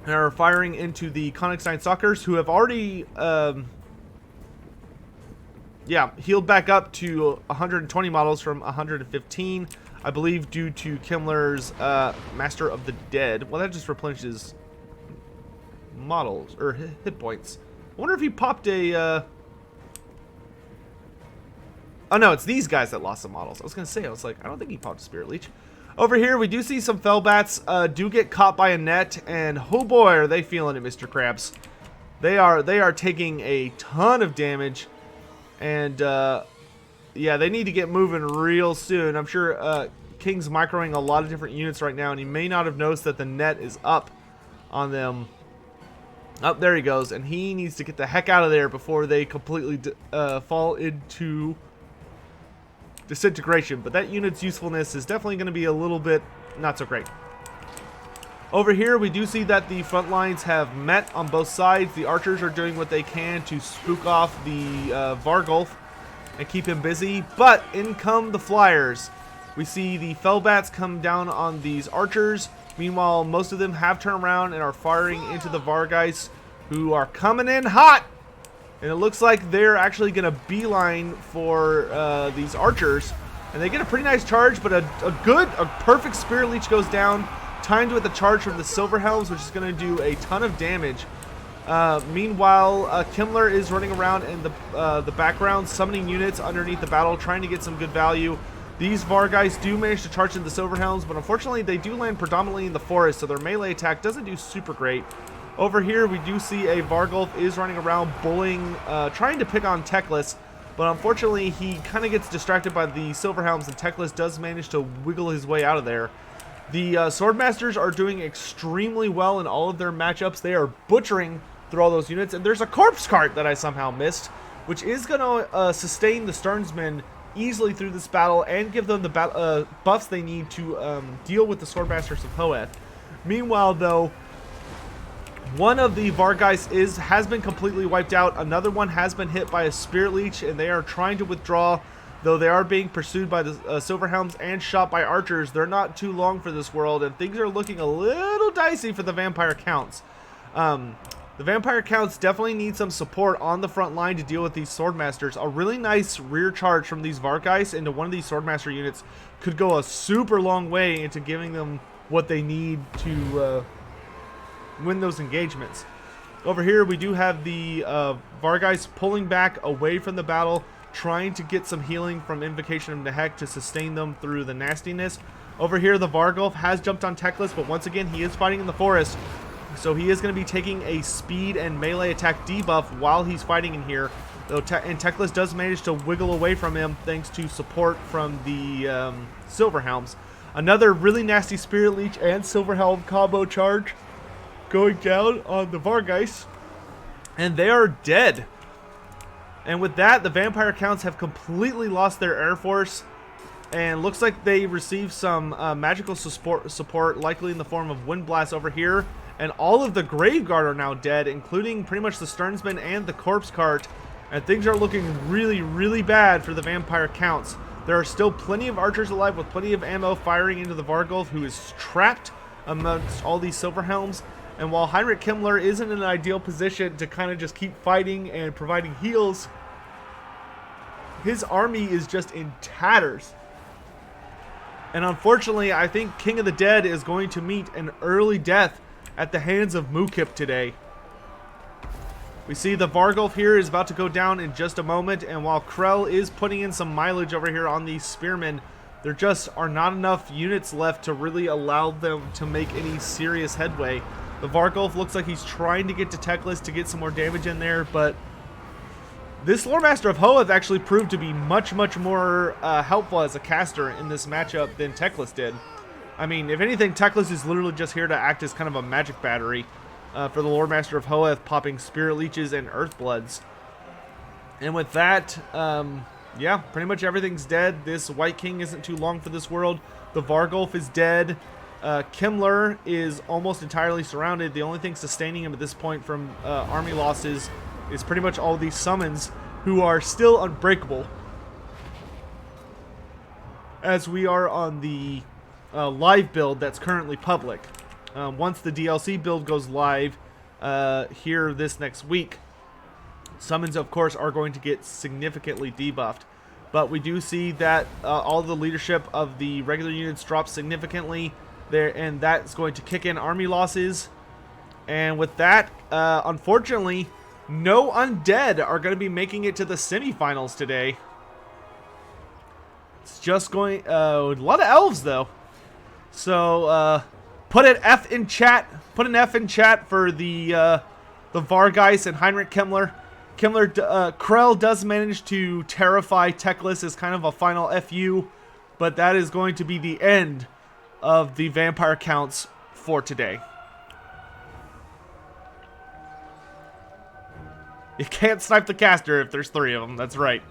and are firing into the Königstein Stalkers, who have already, healed back up to 120 models from 115, I believe, due to Kimmler's Master of the Dead. Well, that just replenishes models, or hit points. I wonder if he popped a, oh no, it's these guys that lost some models. I was going to say, I don't think he popped a Spirit Leech. Over here, we do see some Fellbats do get caught by a net, and oh boy, are they feeling it, Mr. Krabs. They are taking a ton of damage, and yeah, they need to get moving real soon. I'm sure King's microing a lot of different units right now, and he may not have noticed that the net is up on them. Up there he goes, and he needs to get the heck out of there before they completely fall into disintegration. But that unit's usefulness is definitely going to be a little bit not so great. Over here, we do see that the front lines have met on both sides. The archers are doing what they can to spook off the Vargulf and keep him busy, but in come the flyers. We see the Fellbats come down on these archers. Meanwhile, most of them have turned around and are firing into the Vargeist, who are coming in hot. And it looks like they're actually going to beeline for these archers. And they get a pretty nice charge, but a perfect Spirit Leech goes down, timed with a charge from the Silverhelms, which is going to do a ton of damage. Meanwhile, Kimmler is running around in the background, summoning units underneath the battle, trying to get some good value. These Vargeist do manage to charge into the Silverhelms, but unfortunately they do land predominantly in the forest, so their melee attack doesn't do super great. Over here, we do see a Vargulf is running around bullying, trying to pick on Teclis, but unfortunately he kind of gets distracted by the Silverhelms, and Teclis does manage to wiggle his way out of there. The Swordmasters are doing extremely well in all of their matchups. They are butchering through all those units, and there's a Corpse Cart that I somehow missed, which is going to sustain the Sternsmen easily through this battle and give them the buffs they need to deal with the Swordmasters of Hoeth. Meanwhile, though, one of the Vargeist has been completely wiped out. Another one has been hit by a Spirit Leech, and they are trying to withdraw, though they are being pursued by the Silverhelms and shot by archers. They're not too long for this world, and things are looking a little dicey for the Vampire Counts. The Vampire Counts definitely need some support on the front line to deal with these Swordmasters. A really nice rear charge from these Vargeist into one of these Swordmaster units could go a super long way into giving them what they need to win those engagements. Over here, we do have the Vargeist pulling back away from the battle, trying to get some healing from Invocation of Nehek to sustain them through the nastiness. Over here, the Vargulf has jumped on Teclis, but once again, he is fighting in the forest. So he is going to be taking a speed and melee attack debuff while he's fighting in here. Though and Teclis does manage to wiggle away from him thanks to support from the Silverhelms. Another really nasty Spirit Leech and Silverhelm combo charge going down on the Vargeist. And they are dead. And with that, the Vampire Counts have completely lost their air force. And looks like they received some magical support, likely in the form of Wind Blast over here. And all of the Graveguard are now dead, including pretty much the Sternsman and the Corpse Cart. And things are looking really, really bad for the Vampire Counts. There are still plenty of archers alive with plenty of ammo firing into the Vargulf, who is trapped amongst all these Silverhelms. And while Heinrich Kimmler isn't in an ideal position to kind of just keep fighting and providing heals, his army is just in tatters. And unfortunately, I think King of the Dead is going to meet an early death at the hands of Mukip today. We see the Vargulf here is about to go down in just a moment, and while Krell is putting in some mileage over here on these Spearmen, there just are not enough units left to really allow them to make any serious headway. The Vargulf looks like he's trying to get to Teclis to get some more damage in there, but this Loremaster of Hoeth actually proved to be much, much more helpful as a caster in this matchup than Teclis did. I mean, if anything, Teclis is literally just here to act as kind of a magic battery for the Loremaster of Hoeth, popping Spirit Leeches and Earthbloods. And with that, yeah, pretty much everything's dead. This White King isn't too long for this world. The Vargulf is dead. Kimmler is almost entirely surrounded. The only thing sustaining him at this point from army losses is pretty much all these summons, who are still unbreakable. As we are on the live build that's currently public. Once the DLC build goes live here this next week, summons, of course, are going to get significantly debuffed. But we do see that all the leadership of the regular units drops significantly there, and that's going to kick in army losses. And with that, unfortunately, no undead are going to be making it to the semifinals today. It's just going a lot of elves though. So put an F in chat. Put an F in chat for the Vargeist and Heinrich Kimmler. Krell does manage to terrify Teclis as kind of a final FU, but that is going to be the end of the vampire counts for today. You can't snipe the caster if there's 3 of them. That's right.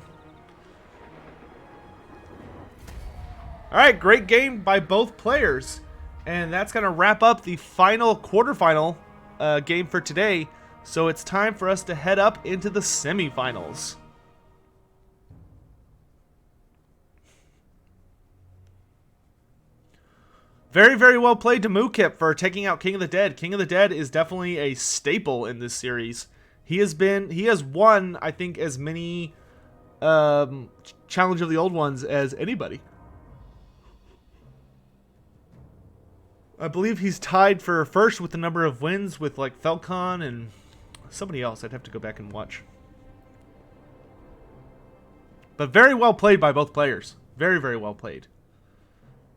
Alright, great game by both players. And that's going to wrap up the final quarterfinal game for today. So it's time for us to head up into the semifinals. Very, very well played to Mookip for taking out King of the Dead. King of the Dead is definitely a staple in this series. He has won, I think, as many Challenge of the Old Ones as anybody. I believe he's tied for first with the number of wins with like Falcon and somebody else. I'd have to go back and watch. But very well played by both players. Very, very well played.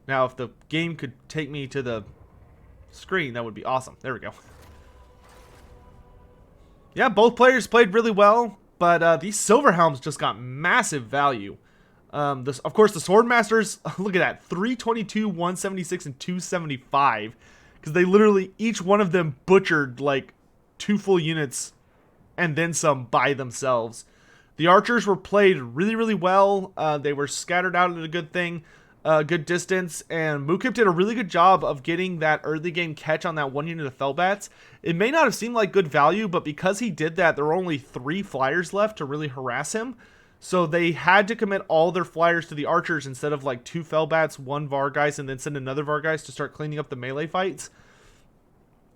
Now, if the game could take me to the screen, that would be awesome. There we go. Yeah, both players played really well, but these Silver Helms just got massive value. Of course, the Swordmasters, look at that, 322, 176, and 275. Because they literally, each one of them butchered like 2 full units and then some by themselves. The Archers were played really, really well. They were scattered out at a good distance, and Mookip did a really good job of getting that early game catch on that 1 unit of Fellbats. It may not have seemed like good value, but because he did that, there were only 3 flyers left to really harass him. So they had to commit all their flyers to the Archers instead of like 2 Fellbats, 1 Vargeist, and then send another Vargeist to start cleaning up the melee fights.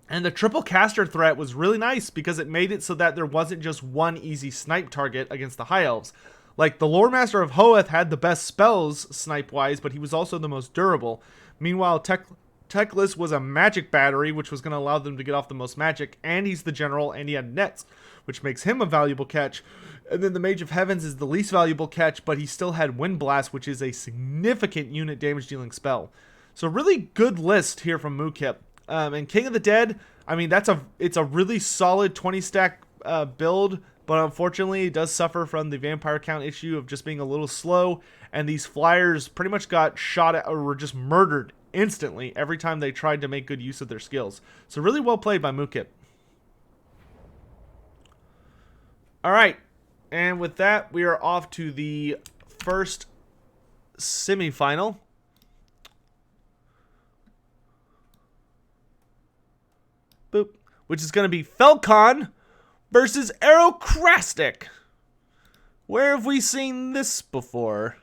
And the triple caster threat was really nice because it made it so that there wasn't just one easy snipe target against the High Elves. Like, the Lore Master of Hoeth had the best spells snipe-wise, but he was also the most durable. Meanwhile, Teclis was a magic battery, which was going to allow them to get off the most magic, and he's the general, and he had nets, which makes him a valuable catch. And then the Mage of Heavens is the least valuable catch, but he still had Wind Blast, which is a significant unit damage-dealing spell. So really good list here from Mookip. And King of the Dead, I mean, it's a really solid 20-stack build, but unfortunately it does suffer from the vampire count issue of just being a little slow, and these flyers pretty much got shot at or were just murdered instantly every time they tried to make good use of their skills. So really well played by Mookip. Alright, and with that, we are off to the first semifinal. Boop. Which is going to be Falcon versus Aerocrastic. Where have we seen this before?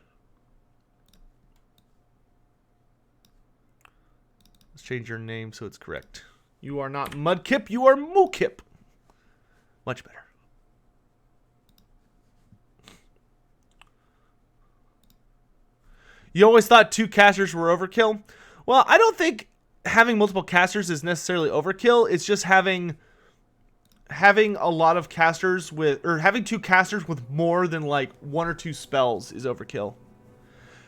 Let's change your name so it's correct. You are not Mudkip, you are Mookip. Much better. You always thought 2 casters were overkill? Well, I don't think having multiple casters is necessarily overkill. It's just having a lot of casters with, or having 2 casters with more than like 1 or 2 spells is overkill.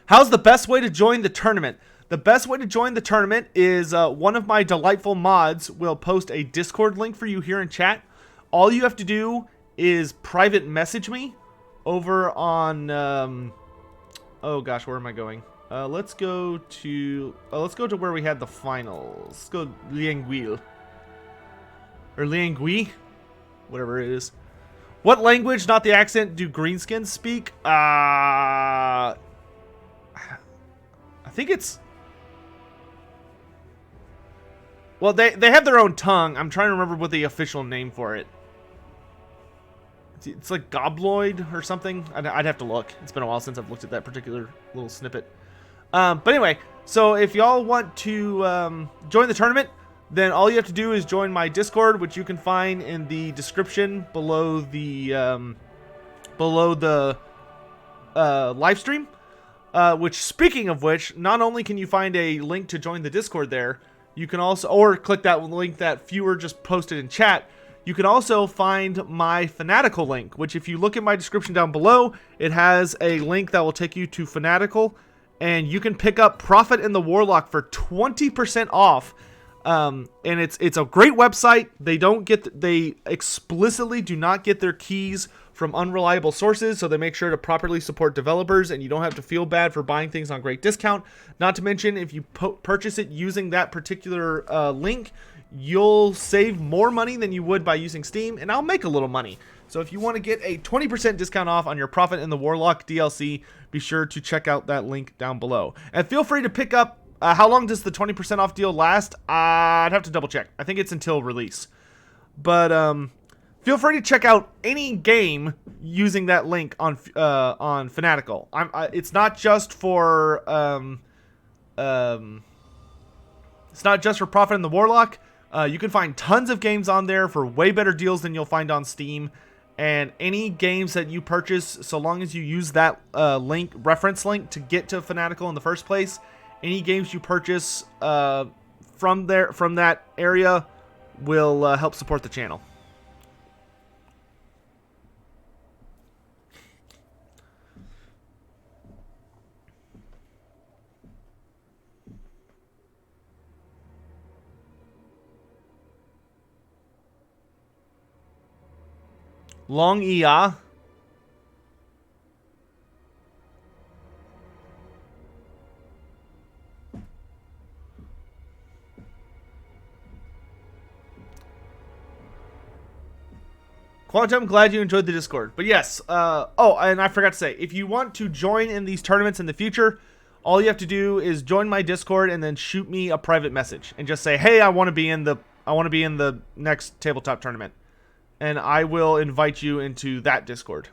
How's the best way to join the tournament? The best way to join the tournament is one of my delightful mods will post a Discord link for you here in chat. All you have to do is private message me over on oh gosh, where am I going? Let's go to where we had the finals. Let's go Lianguil. Or Liangui, whatever it is. What language, not the accent, do greenskins speak? I think it's Well, they have their own tongue. I'm trying to remember what the official name for it. It's like Gobloid or something. I'd have to look. It's been a while since I've looked at that particular little snippet. But anyway, so if y'all want to join the tournament, then all you have to do is join my Discord, which you can find in the description below the live stream. Which, speaking of which, not only can you find a link to join the Discord there, you can also, or click that link that Fewer just posted in chat, you can also find my Fanatical link, which if you look at my description down below, it has a link that will take you to Fanatical, and you can pick up Prophet and the Warlock for 20% off. And it's a great website. They explicitly do not get their keys from unreliable sources, so they make sure to properly support developers, and you don't have to feel bad for buying things on great discount. Not to mention, if you purchase it using that particular link, you'll save more money than you would by using Steam, and I'll make a little money. So if you want to get a 20% discount off on your Prophet and the Warlock DLC, be sure to check out that link down below. And feel free to pick up. How long does the 20% off deal last? I'd have to double check. I think it's until release. But feel free to check out any game using that link on Fanatical. It's not just for Prophet and the Warlock. You can find tons of games on there for way better deals than you'll find on Steam. And any games that you purchase, so long as you use that reference link to get to Fanatical in the first place, any games you purchase from that area will help support the channel. Long EA. Quantum, glad you enjoyed the Discord. But yes, oh, and I forgot to say, if you want to join in these tournaments in the future, all you have to do is join my Discord and then shoot me a private message and just say, "Hey, I want to be in the next tabletop tournament." And I will invite you into that Discord.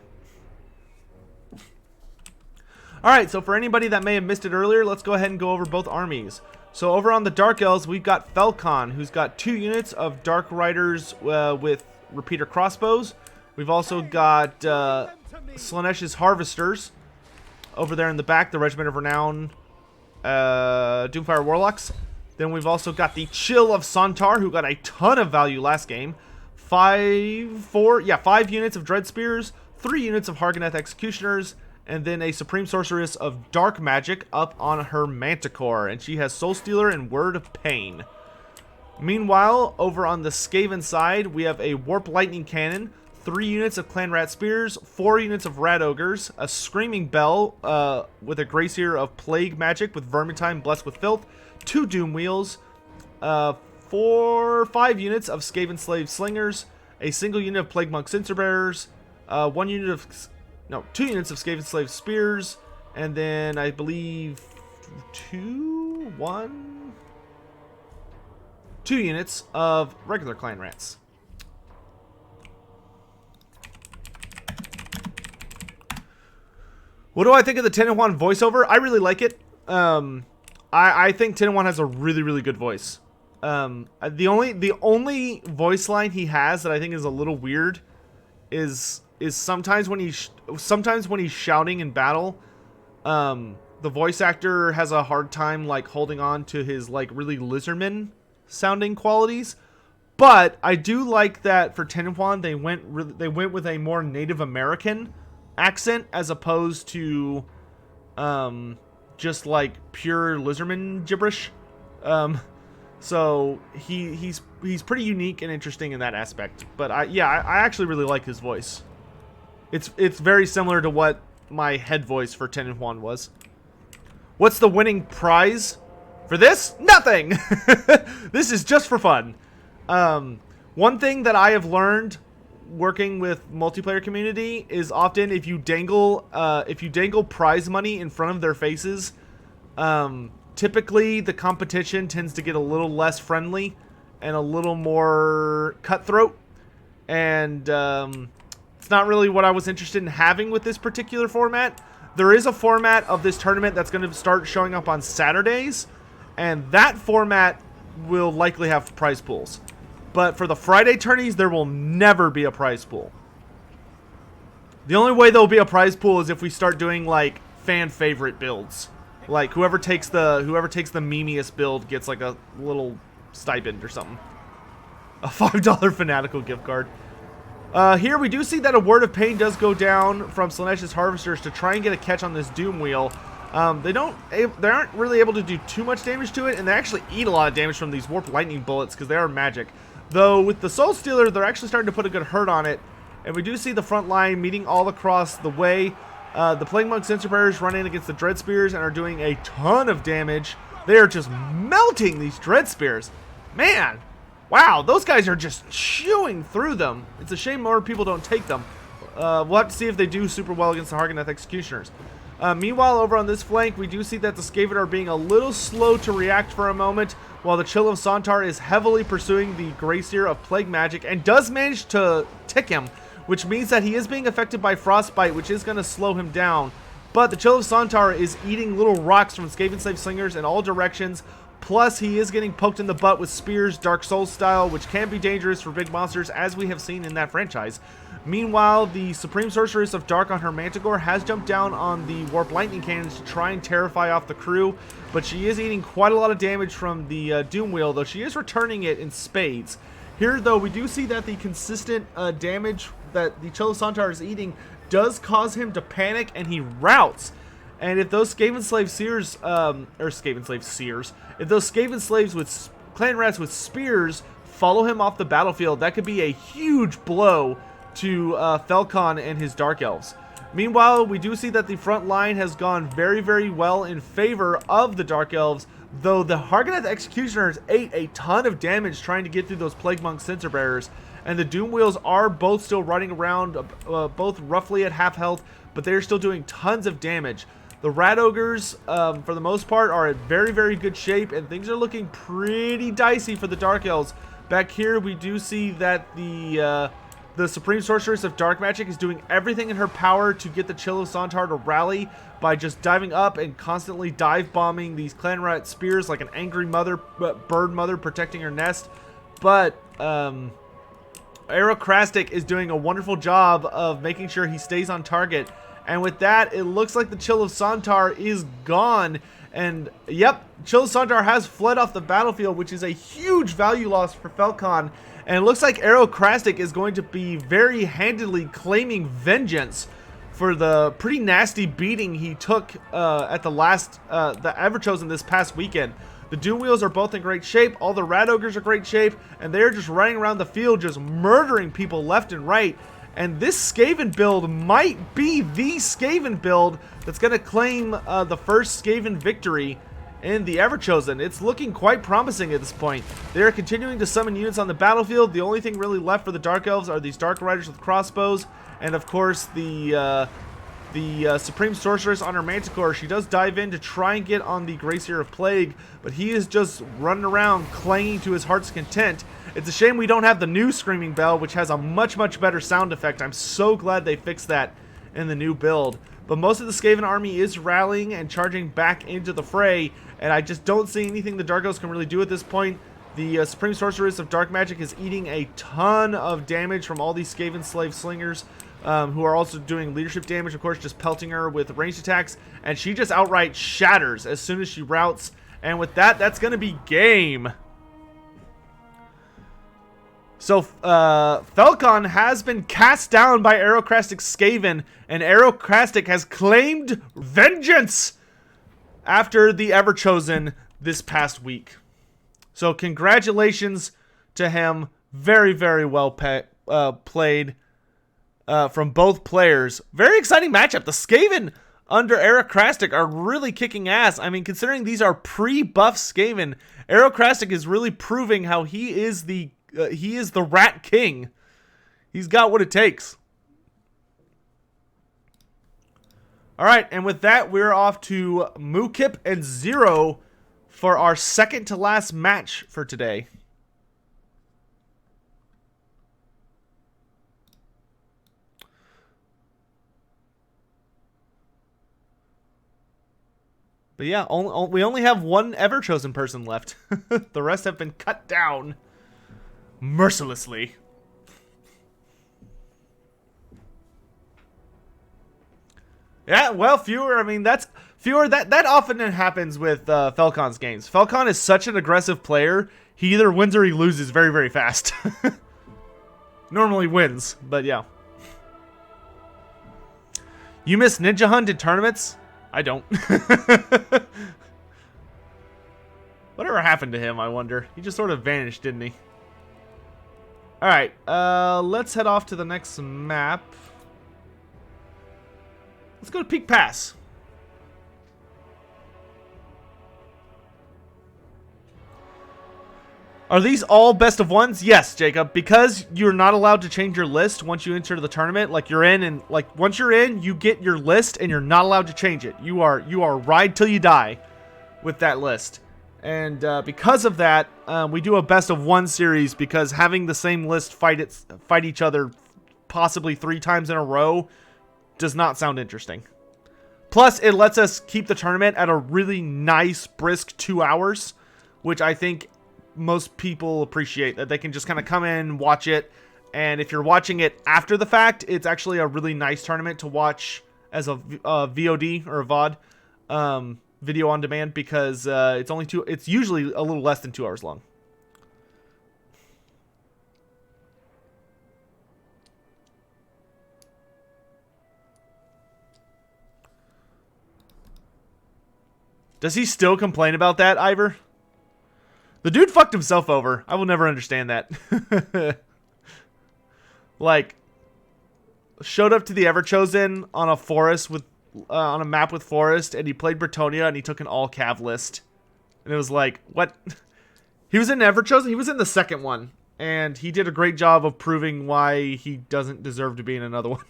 Alright, so for anybody that may have missed it earlier, let's go ahead and go over both armies. So over on the Dark Elves, we've got Felcon, who's got 2 units of Dark Riders with repeater crossbows. We've also got Slaaneish's Harvesters over there in the back, the Regiment of Renown Doomfire Warlocks. Then we've also got the Chill of Sontar, who got a ton of value last game. 5 units of Dread Spears, 3 units of Hargoneth Executioners, and then a Supreme Sorceress of Dark Magic up on her Manticore, and she has Soul Stealer and Word of Pain. Meanwhile, over on the Skaven side, we have a Warp Lightning Cannon, 3 units of Clan Rat Spears, 4 units of Rat Ogres, a Screaming Bell with a Gracier of Plague Magic with Vermintide blessed with Filth, 2 Doom Wheels, 5 units of Skaven Slave Slingers, a single unit of Plague Monk Censer Bearers, 2 units of Skaven Slave Spears, and then I believe 2 units of regular Clan Rats. What do I think of the Tenenhuan voiceover? I really like it. I think Tenenhuan has a really, really good voice. The only voice line he has that I think is a little weird is sometimes when he's shouting in battle, the voice actor has a hard time like holding on to his like really lizardman sounding qualities. But I do like that for Tenenhuan they went with a more Native American accent as opposed to just like pure lizardman gibberish. So he's pretty unique and interesting in that aspect. But I actually really like his voice. It's very similar to what my head voice for Tenenhuan was. What's the winning prize for this? Nothing. This is just for fun. One thing that I have learned working with multiplayer community is often if you dangle prize money in front of their faces, typically the competition tends to get a little less friendly and a little more cutthroat. And it's not really what I was interested in having with this particular format. There is a format of this tournament that's going to start showing up on Saturdays, and that format will likely have prize pools. But for the Friday tourneys, there will never be a prize pool. The only way there will be a prize pool is if we start doing like fan favorite builds. Like whoever takes the memeiest build gets like a little stipend or something. A $5 Fanatical gift card. Here we do see that a Word of Pain does go down from Slaaneash's Harvesters to try and get a catch on this Doom Wheel. They aren't really able to do too much damage to it, and they actually eat a lot of damage from these Warp Lightning bullets because they are magic. Though with the Soul Stealer, they're actually starting to put a good hurt on it, and we do see the front line meeting all across the way. The Plague Monk Sensor Bearers run in against the Dread Spears and are doing a ton of damage. They are just melting these Dread Spears. Man! Wow, those guys are just chewing through them. It's a shame more people don't take them. We'll have to see if they do super well against the Hargoneth Executioners. Meanwhile, over on this flank, we do see that the Skaven are being a little slow to react for a moment, while the Chill of Sontar is heavily pursuing the Greyseer of Plague Magic and does manage to tick him, which means that he is being affected by Frostbite, which is going to slow him down. But the Chill of Sontar is eating little rocks from Skaven Slave Slingers in all directions. Plus, he is getting poked in the butt with spears, Dark Souls style, which can be dangerous for big monsters, as we have seen in that franchise. Meanwhile, the Supreme Sorceress of Dark on her Manticore has jumped down on the Warp Lightning Cannons to try and terrify off the crew, but she is eating quite a lot of damage from the Doom Wheel, though she is returning it in spades. Here, though, we do see that the consistent damage that the Chill of Sontar is eating does cause him to panic, and he routs. And if those Skaven Slave Seers, if those Skaven Slaves with Clan Rats with spears follow him off the battlefield, that could be a huge blow to Felcon and his Dark Elves. Meanwhile, we do see that the front line has gone very, very well in favor of the Dark Elves, though the Hargoneth Executioners ate a ton of damage trying to get through those Plague Monk Sensor Bearers, and the Doom Wheels are both still running around, both roughly at half health, but they're still doing tons of damage. The Rat Ogres, for the most part, are in very, very good shape, and things are looking pretty dicey for the Dark Elves. Back here, we do see that the Supreme Sorceress of Dark Magic is doing everything in her power to get the Chill of Sontar to rally by just diving up and constantly dive bombing these Clan Rat spears like an angry bird mother protecting her nest. But Aerocrastic is doing a wonderful job of making sure he stays on target. And with that, it looks like the Chill of Sontar is gone. And yep, Chill of Sontar has fled off the battlefield, which is a huge value loss for Felcon. And it looks like Aerocrastic is going to be very handily claiming vengeance for the pretty nasty beating he took at the Everchosen this past weekend. The Doom Wheels are both in great shape. All the Rat Ogres are great shape. And they're just running around the field just murdering people left and right. And this Skaven build might be the Skaven build that's going to claim the first Skaven victory in the Everchosen. It's looking quite promising at this point. They are continuing to summon units on the battlefield. The only thing really left for the Dark Elves are these Dark Riders with crossbows. And of course, the Supreme Sorceress on her Manticore. She does dive in to try and get on the Greyseer of Plague, but he is just running around clanging to his heart's content. It's a shame we don't have the new Screaming Bell, which has a much, much better sound effect. I'm so glad they fixed that in the new build. But most of the Skaven army is rallying and charging back into the fray, and I just don't see anything the Dark Elves can really do at this point. The Supreme Sorceress of Dark Magic is eating a ton of damage from all these Skaven Slave Slingers, who are also doing leadership damage, of course, just pelting her with ranged attacks, and she just outright shatters as soon as she routs. And with that, that's going to be game. So, Felcon has been cast down by Aerocrastic Skaven, and Aerocrastic has claimed vengeance after the Everchosen this past week. So, congratulations to him. Very, very well played from both players. Very exciting matchup. The Skaven under Aerocrastic are really kicking ass. I mean, considering these are pre-buff Skaven, Aerocrastic is really proving how he is the Rat King. He's got what it takes. Alright, and with that, we're off to Mukip and Zero for our second to last match for today. But yeah, we only have one ever chosen person left. The rest have been cut down mercilessly. Yeah, well, fewer. I mean, that's fewer. That often happens with Falcon's games. Falcon is such an aggressive player. He either wins or he loses very, very fast. Normally wins, but yeah. You miss Ninja Hunt in tournaments? I don't. Whatever happened to him, I wonder. He just sort of vanished, didn't he? Alright, let's head off to the next map. Let's go to Peak Pass. Are these all best of ones? Yes, Jacob, because you're not allowed to change your list once you enter the tournament. Like, you're in, and like once you're in, you get your list and you're not allowed to change it. You are ride till you die with that list. And because of that, we do a best of one series, because having the same list fight each other possibly 3 times in a row does not sound interesting. Plus, it lets us keep the tournament at a really nice, brisk 2 hours, which I think most people appreciate, that they can just kind of come in, watch it, and if you're watching it after the fact, it's actually a really nice tournament to watch as a VOD or a VOD, video on demand, because it's usually a little less than 2 hours long. Does he still complain about that, Ivor? The dude fucked himself over. I will never understand that. Like, showed up to the Everchosen on a forest with, on a map with forest, and he played Bretonia, and he took an all cav list. And it was like, what? He was in Everchosen. He was in the second one, and he did a great job of proving why he doesn't deserve to be in another one.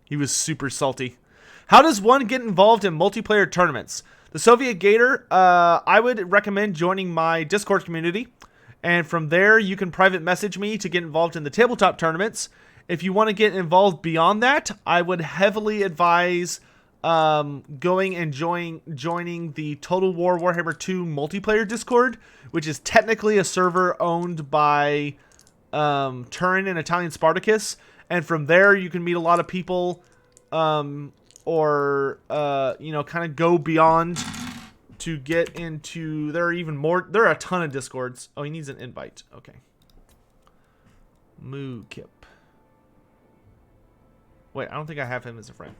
He was super salty. How does one get involved in multiplayer tournaments? The Soviet Gator, I would recommend joining my Discord community. And from there, you can private message me to get involved in the tabletop tournaments. If you want to get involved beyond that, I would heavily advise going and joining the Total War Warhammer 2 multiplayer Discord, which is technically a server owned by Turin and Italian Spartacus. And from there, you can meet a lot of people, or you know, kind of go beyond to get into. There are even more. There are a ton of Discords. Oh, he needs an invite. Okay. Moo Kip. Wait, I don't think I have him as a friend.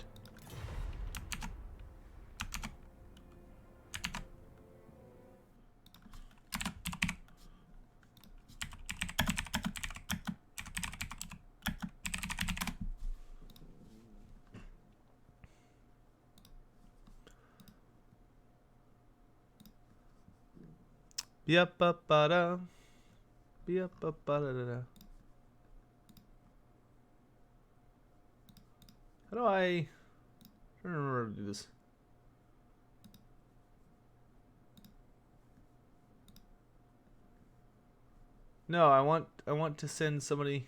Yep, up, da. Yep, up, da. How do I don't remember how to do this. No, I want to send somebody.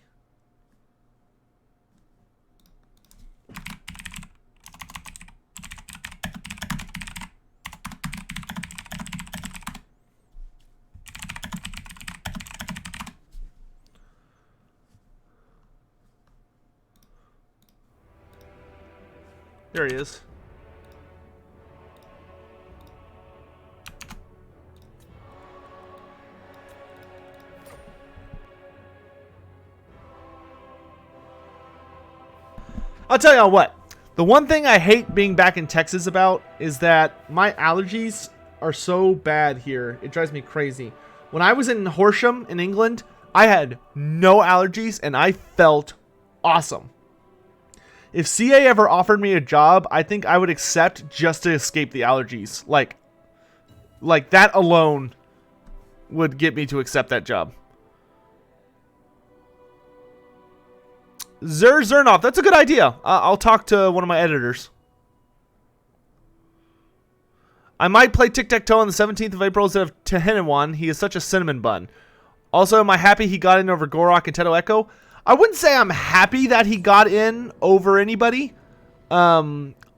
There he is. I'll tell y'all what. The one thing I hate being back in Texas about is that my allergies are so bad here. It drives me crazy. When I was in Horsham in England, I had no allergies and I felt awesome. If CA ever offered me a job, I think I would accept just to escape the allergies. Like that alone would get me to accept that job. Zernov, that's a good idea. I'll talk to one of my editors. I might play Tic-Tac-Toe on the 17th of April instead of Tehinawan. He is such a cinnamon bun. Also, am I happy he got in over Gorok and Teto Echo? I wouldn't say I'm happy that he got in over anybody.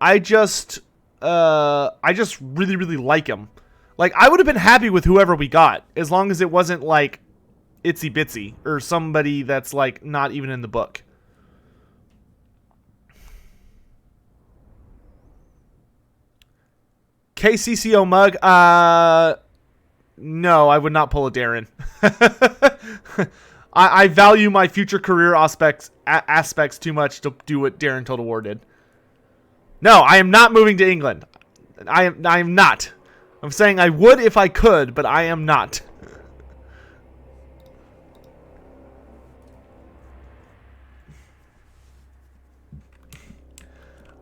I just really, really like him. Like, I would have been happy with whoever we got, as long as it wasn't, like, Itsy Bitsy, or somebody that's, like, not even in the book. KCCO Mug, no, I would not pull a Darren. I value my future career aspects too much to do what Darren Total War did. No, I am not moving to England. I am not. I'm saying I would if I could, but I am not.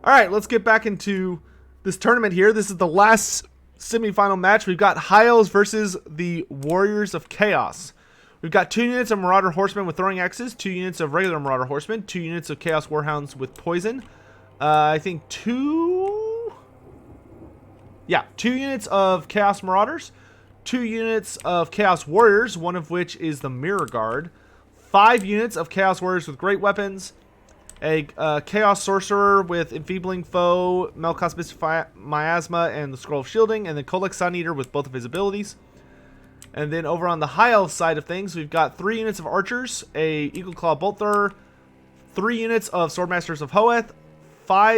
Alright, let's get back into this tournament here. This is the last semifinal match. We've got High Elves versus the Warriors of Chaos. We've got 2 units of Marauder Horsemen with throwing axes, 2 units of regular Marauder Horsemen, 2 units of Chaos Warhounds with poison. I think 2 units of Chaos Marauders, 2 units of Chaos Warriors, one of which is the Mirror Guard, 5 units of Chaos Warriors with great weapons, a Chaos Sorcerer with Enfeebling Foe, Melkos Mystic Miasma, and the Scroll of Shielding, and then Kolek Sun Eater with both of his abilities. And then over on the High Elf side of things, we've got 3 units of Archers, a Eagle Claw Bolt Thrower, 3 units of Swordmasters of Hoeth, 4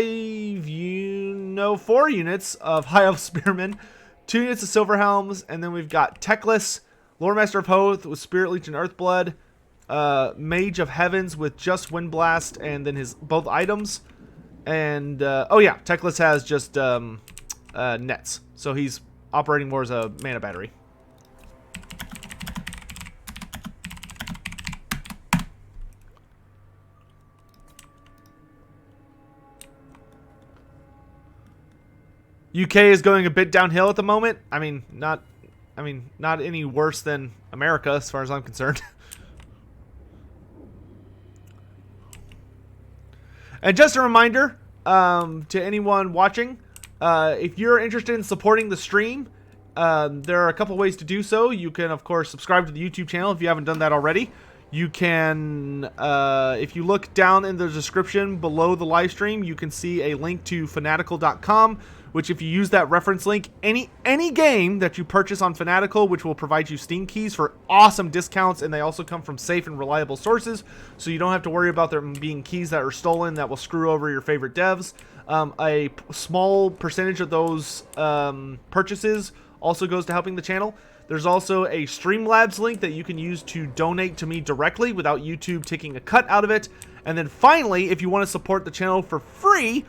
units of High Elf Spearmen, 2 units of Silverhelms, and then we've got Teclis, Loremaster of Hoeth with Spirit Leech and Earthblood, Mage of Heavens with just Windblast and then his both items. And, Teclis has just nets. So he's operating more as a mana battery. UK is going a bit downhill at the moment. I mean, not any worse than America as far as I'm concerned. And just a reminder to anyone watching, if you're interested in supporting the stream, there are a couple ways to do so. You can, of course, subscribe to the YouTube channel if you haven't done that already. You can, if you look down in the description below the live stream, you can see a link to fanatical.com, which if you use that reference link, any game that you purchase on Fanatical, which will provide you Steam keys for awesome discounts, and they also come from safe and reliable sources, so you don't have to worry about there being keys that are stolen that will screw over your favorite devs. A small percentage of those purchases also goes to helping the channel. There's also a Streamlabs link that you can use to donate to me directly without YouTube taking a cut out of it. And then finally, if you want to support the channel for free,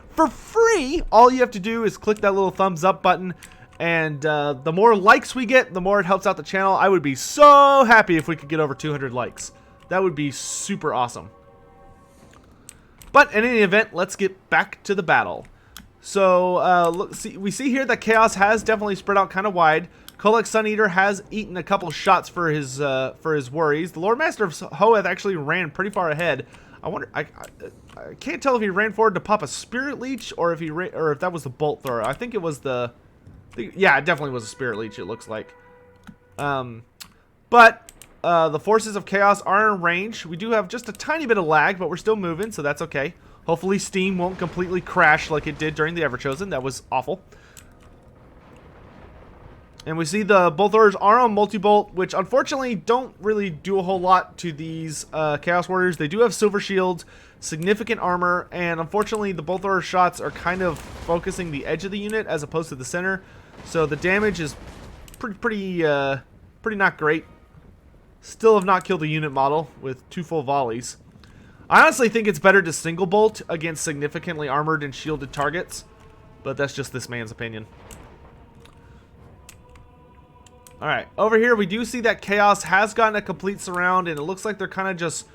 all you have to do is click that little thumbs up button. And the more likes we get, the more it helps out the channel. I would be so happy if we could get over 200 likes. That would be super awesome. But in any event, let's get back to the battle. So we see here that Chaos has definitely spread out kind of wide. Kolek Sun Eater has eaten a couple shots for his worries. The Lord Master of Hoeth actually ran pretty far ahead. I wonder. I can't tell if he ran forward to pop a Spirit Leech or if if that was the Bolt Thrower. I think it was yeah, it definitely was a Spirit Leech. It looks like. But the forces of Chaos are in range. We do have just a tiny bit of lag, but we're still moving, so that's okay. Hopefully, Steam won't completely crash like it did during the Everchosen. That was awful. And we see the Bolt Throwers are on Multi-Bolt, which unfortunately don't really do a whole lot to these Chaos Warriors. They do have Silver Shields, significant armor, and unfortunately the Bolt Thrower shots are kind of focusing the edge of the unit as opposed to the center. So the damage is pretty not great. Still have not killed the unit model with 2 full volleys. I honestly think it's better to single bolt against significantly armored and shielded targets, but that's just this man's opinion. Alright, over here we do see that Chaos has gotten a complete surround, and it looks like they're kind of just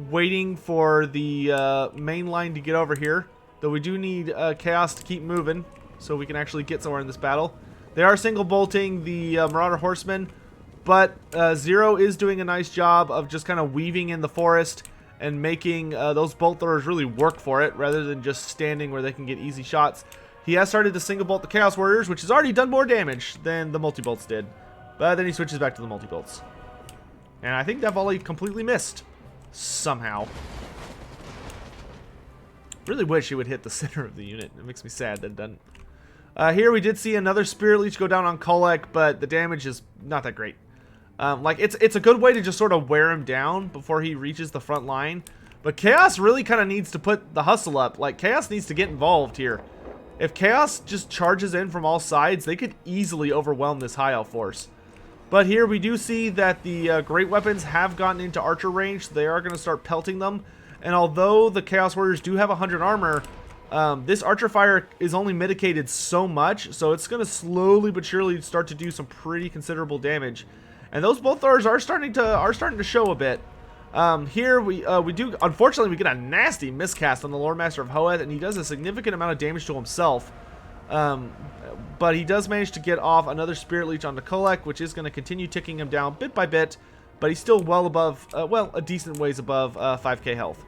waiting for the main line to get over here. Though we do need Chaos to keep moving so we can actually get somewhere in this battle. They are single bolting the Marauder Horsemen, but Zero is doing a nice job of just kind of weaving in the forest and making those bolt throwers really work for it rather than just standing where they can get easy shots. He has started to single bolt the Chaos Warriors, which has already done more damage than the multi-bolts did. But then he switches back to the multi-bolts. And I think that volley completely missed. Somehow. Really wish he would hit the center of the unit. It makes me sad that it doesn't. Here we did see another Spirit Leech go down on Kolek, but the damage is not that great. Like, it's a good way to just sort of wear him down before he reaches the front line. But Chaos really kind of needs to put the hustle up. Like, Chaos needs to get involved here. If Chaos just charges in from all sides, they could easily overwhelm this High Elf force. But here we do see that the great weapons have gotten into archer range, so they are going to start pelting them. And although the Chaos Warriors do have 100 armor, this archer fire is only mitigated so much, so it's going to slowly but surely start to do some pretty considerable damage. And those bolt throwers are starting to show a bit. Here we do, unfortunately, we get a nasty miscast on the Lord Master of Hoeth, and he does a significant amount of damage to himself. But he does manage to get off another Spirit Leech onto Kolek, which is going to continue ticking him down bit by bit. But he's still well above, well, a decent ways above 5k health.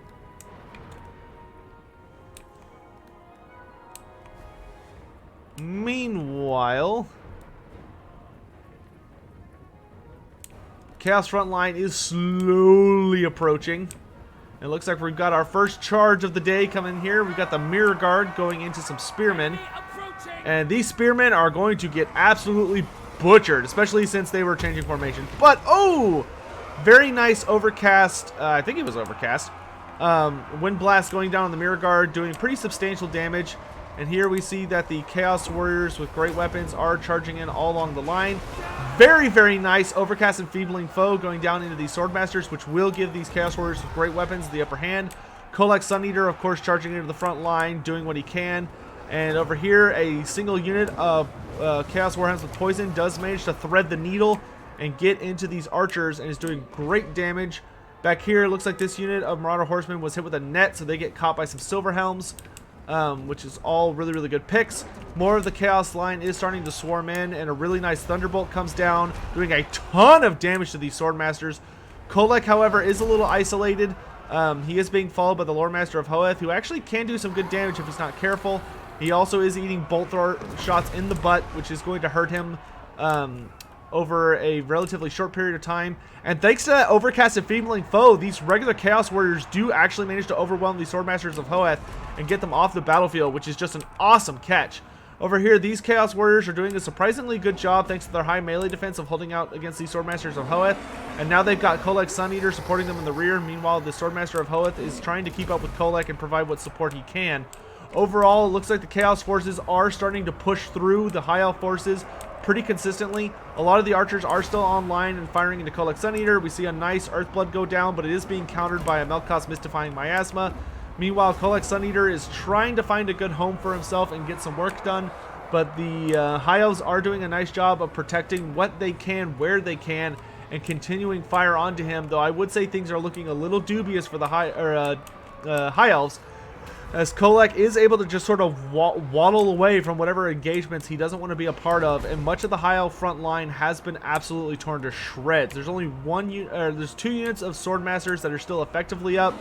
Meanwhile, Chaos front line is slowly approaching. It looks like we've got our first charge of the day coming here. We've got the Mirror Guard going into some Spearmen. And these Spearmen are going to get absolutely butchered, especially since they were changing formation. But, oh! Very nice overcast. I think it was overcast. Wind Blast going down on the Mirror Guard, doing pretty substantial damage. And here we see that the Chaos Warriors with great weapons are charging in all along the line. Very, very nice Overcast Enfeebling Foe going down into these Swordmasters, which will give these Chaos Warriors with great weapons the upper hand. Kolek Sun Eater, of course, charging into the front line, doing what he can. And over here, a single unit of Chaos Warhounds with Poison does manage to thread the needle and get into these archers and is doing great damage. Back here, it looks like this unit of Marauder Horsemen was hit with a net, so they get caught by some Silver Helms. Which is all really, really good picks. More of the Chaos line is starting to swarm in, and a really nice Thunderbolt comes down, doing a ton of damage to these Swordmasters. Kolek, however, is a little isolated. He is being followed by the Lord Master of Hoeth, who actually can do some good damage if he's not careful. He also is eating bolt thrower shots in the butt, which is going to hurt him over a relatively short period of time. And thanks to that Overcast Enfeebling Foe, these regular Chaos Warriors do actually manage to overwhelm the Swordmasters of Hoeth and get them off the battlefield, which is just an awesome catch. Over here, these Chaos Warriors are doing a surprisingly good job thanks to their high melee defense of holding out against these Swordmasters of Hoeth. And now they've got Kolek Sun Eater supporting them in the rear. Meanwhile, the Swordmaster of Hoeth is trying to keep up with Kolek and provide what support he can. Overall, it looks like the Chaos forces are starting to push through the High Elf forces pretty consistently. A lot of the archers are still online and firing into Kolek Sun Eater. We see a nice Earthblood go down, but it is being countered by a Melkoth's Mystifying Miasma. Meanwhile, Kolek Sun Eater is trying to find a good home for himself and get some work done, but the High Elves are doing a nice job of protecting what they can, where they can, and continuing fire onto him, though I would say things are looking a little dubious for the High Elves, as Kolek is able to just sort of waddle away from whatever engagements he doesn't want to be a part of, and much of the High Elf front line has been absolutely torn to shreds. There's only there's 2 units of Swordmasters that are still effectively up,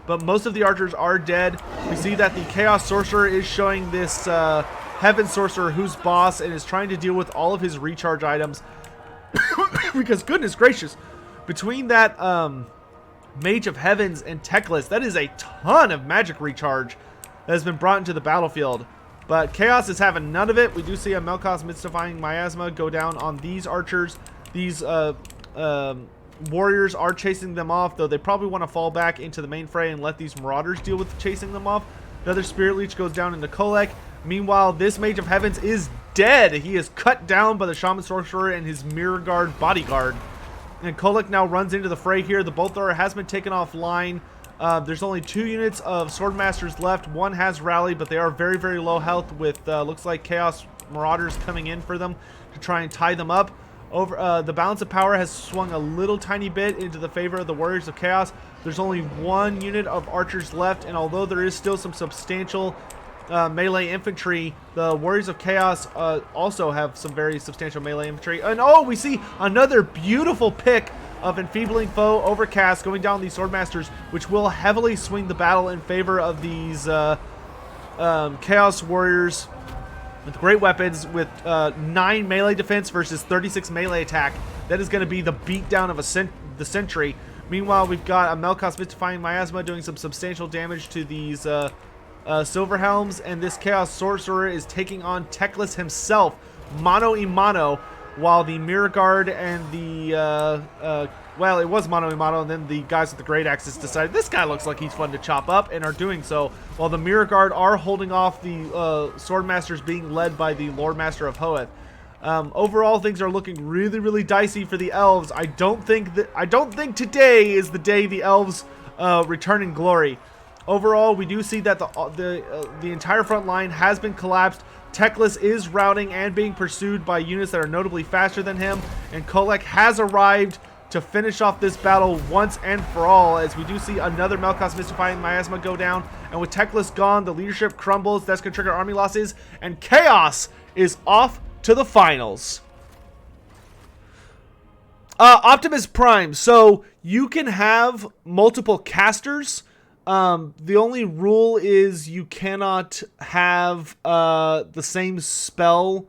but most of the archers are dead. We see that the Chaos Sorcerer is showing this Heaven Sorcerer who's boss and is trying to deal with all of his recharge items, because goodness gracious, between that Mage of Heavens and Teclis, that is a ton of magic recharge that has been brought into the battlefield. But Chaos is having none of it. We do see a Melkoth's Mystifying Miasma go down on these archers. These warriors are chasing them off, though they probably want to fall back into the main fray and let these marauders deal with chasing them off. Another Spirit Leech goes down into Kolek. Meanwhile, this Mage of Heavens is dead. He is cut down by the Shaman Sorcerer and his Mirror Guard bodyguard. And Kolek now runs into the fray here. The Bolt Thrower has been taken offline. There's only 2 units of Swordmasters left. One has rallied, but they are very, very low health with, looks like Chaos Marauders coming in for them to try and tie them up. The balance of power has swung a little tiny bit into the favor of the Warriors of Chaos. There's only 1 unit of archers left, and although there is still some substantial melee infantry, the Warriors of Chaos also have some very substantial melee infantry. And oh, we see another beautiful pick of Enfeebling Foe Overcast going down these Swordmasters, which will heavily swing the battle in favor of these Chaos Warriors with great weapons, with 9 melee defense versus 36 melee attack. That is going to be the beatdown of the Sentry. Meanwhile, we've got a Melkos Mystifying Miasma doing some substantial damage to these Silver Helms, and this Chaos Sorcerer is taking on Teclis himself, mano a mano, while the Mirror Guard and the, well, it was mano a mano, and then the guys with the Great Axes decided this guy looks like he's fun to chop up, and are doing so, while the Mirror Guard are holding off the Swordmasters being led by the Lord Master of Hoeth. Overall, things are looking really, really dicey for the elves. I don't think today is the day the elves return in glory. Overall, we do see that the entire front line has been collapsed. Teclis is routing and being pursued by units that are notably faster than him, and Kolek has arrived to finish off this battle once and for all, as we do see another Melkos Mystifying Miasma go down, and with Teclis gone, the leadership crumbles, that's going to trigger army losses, and Chaos is off to the finals. Optimus Prime. So you can have multiple casters. The only rule is you cannot have the same spell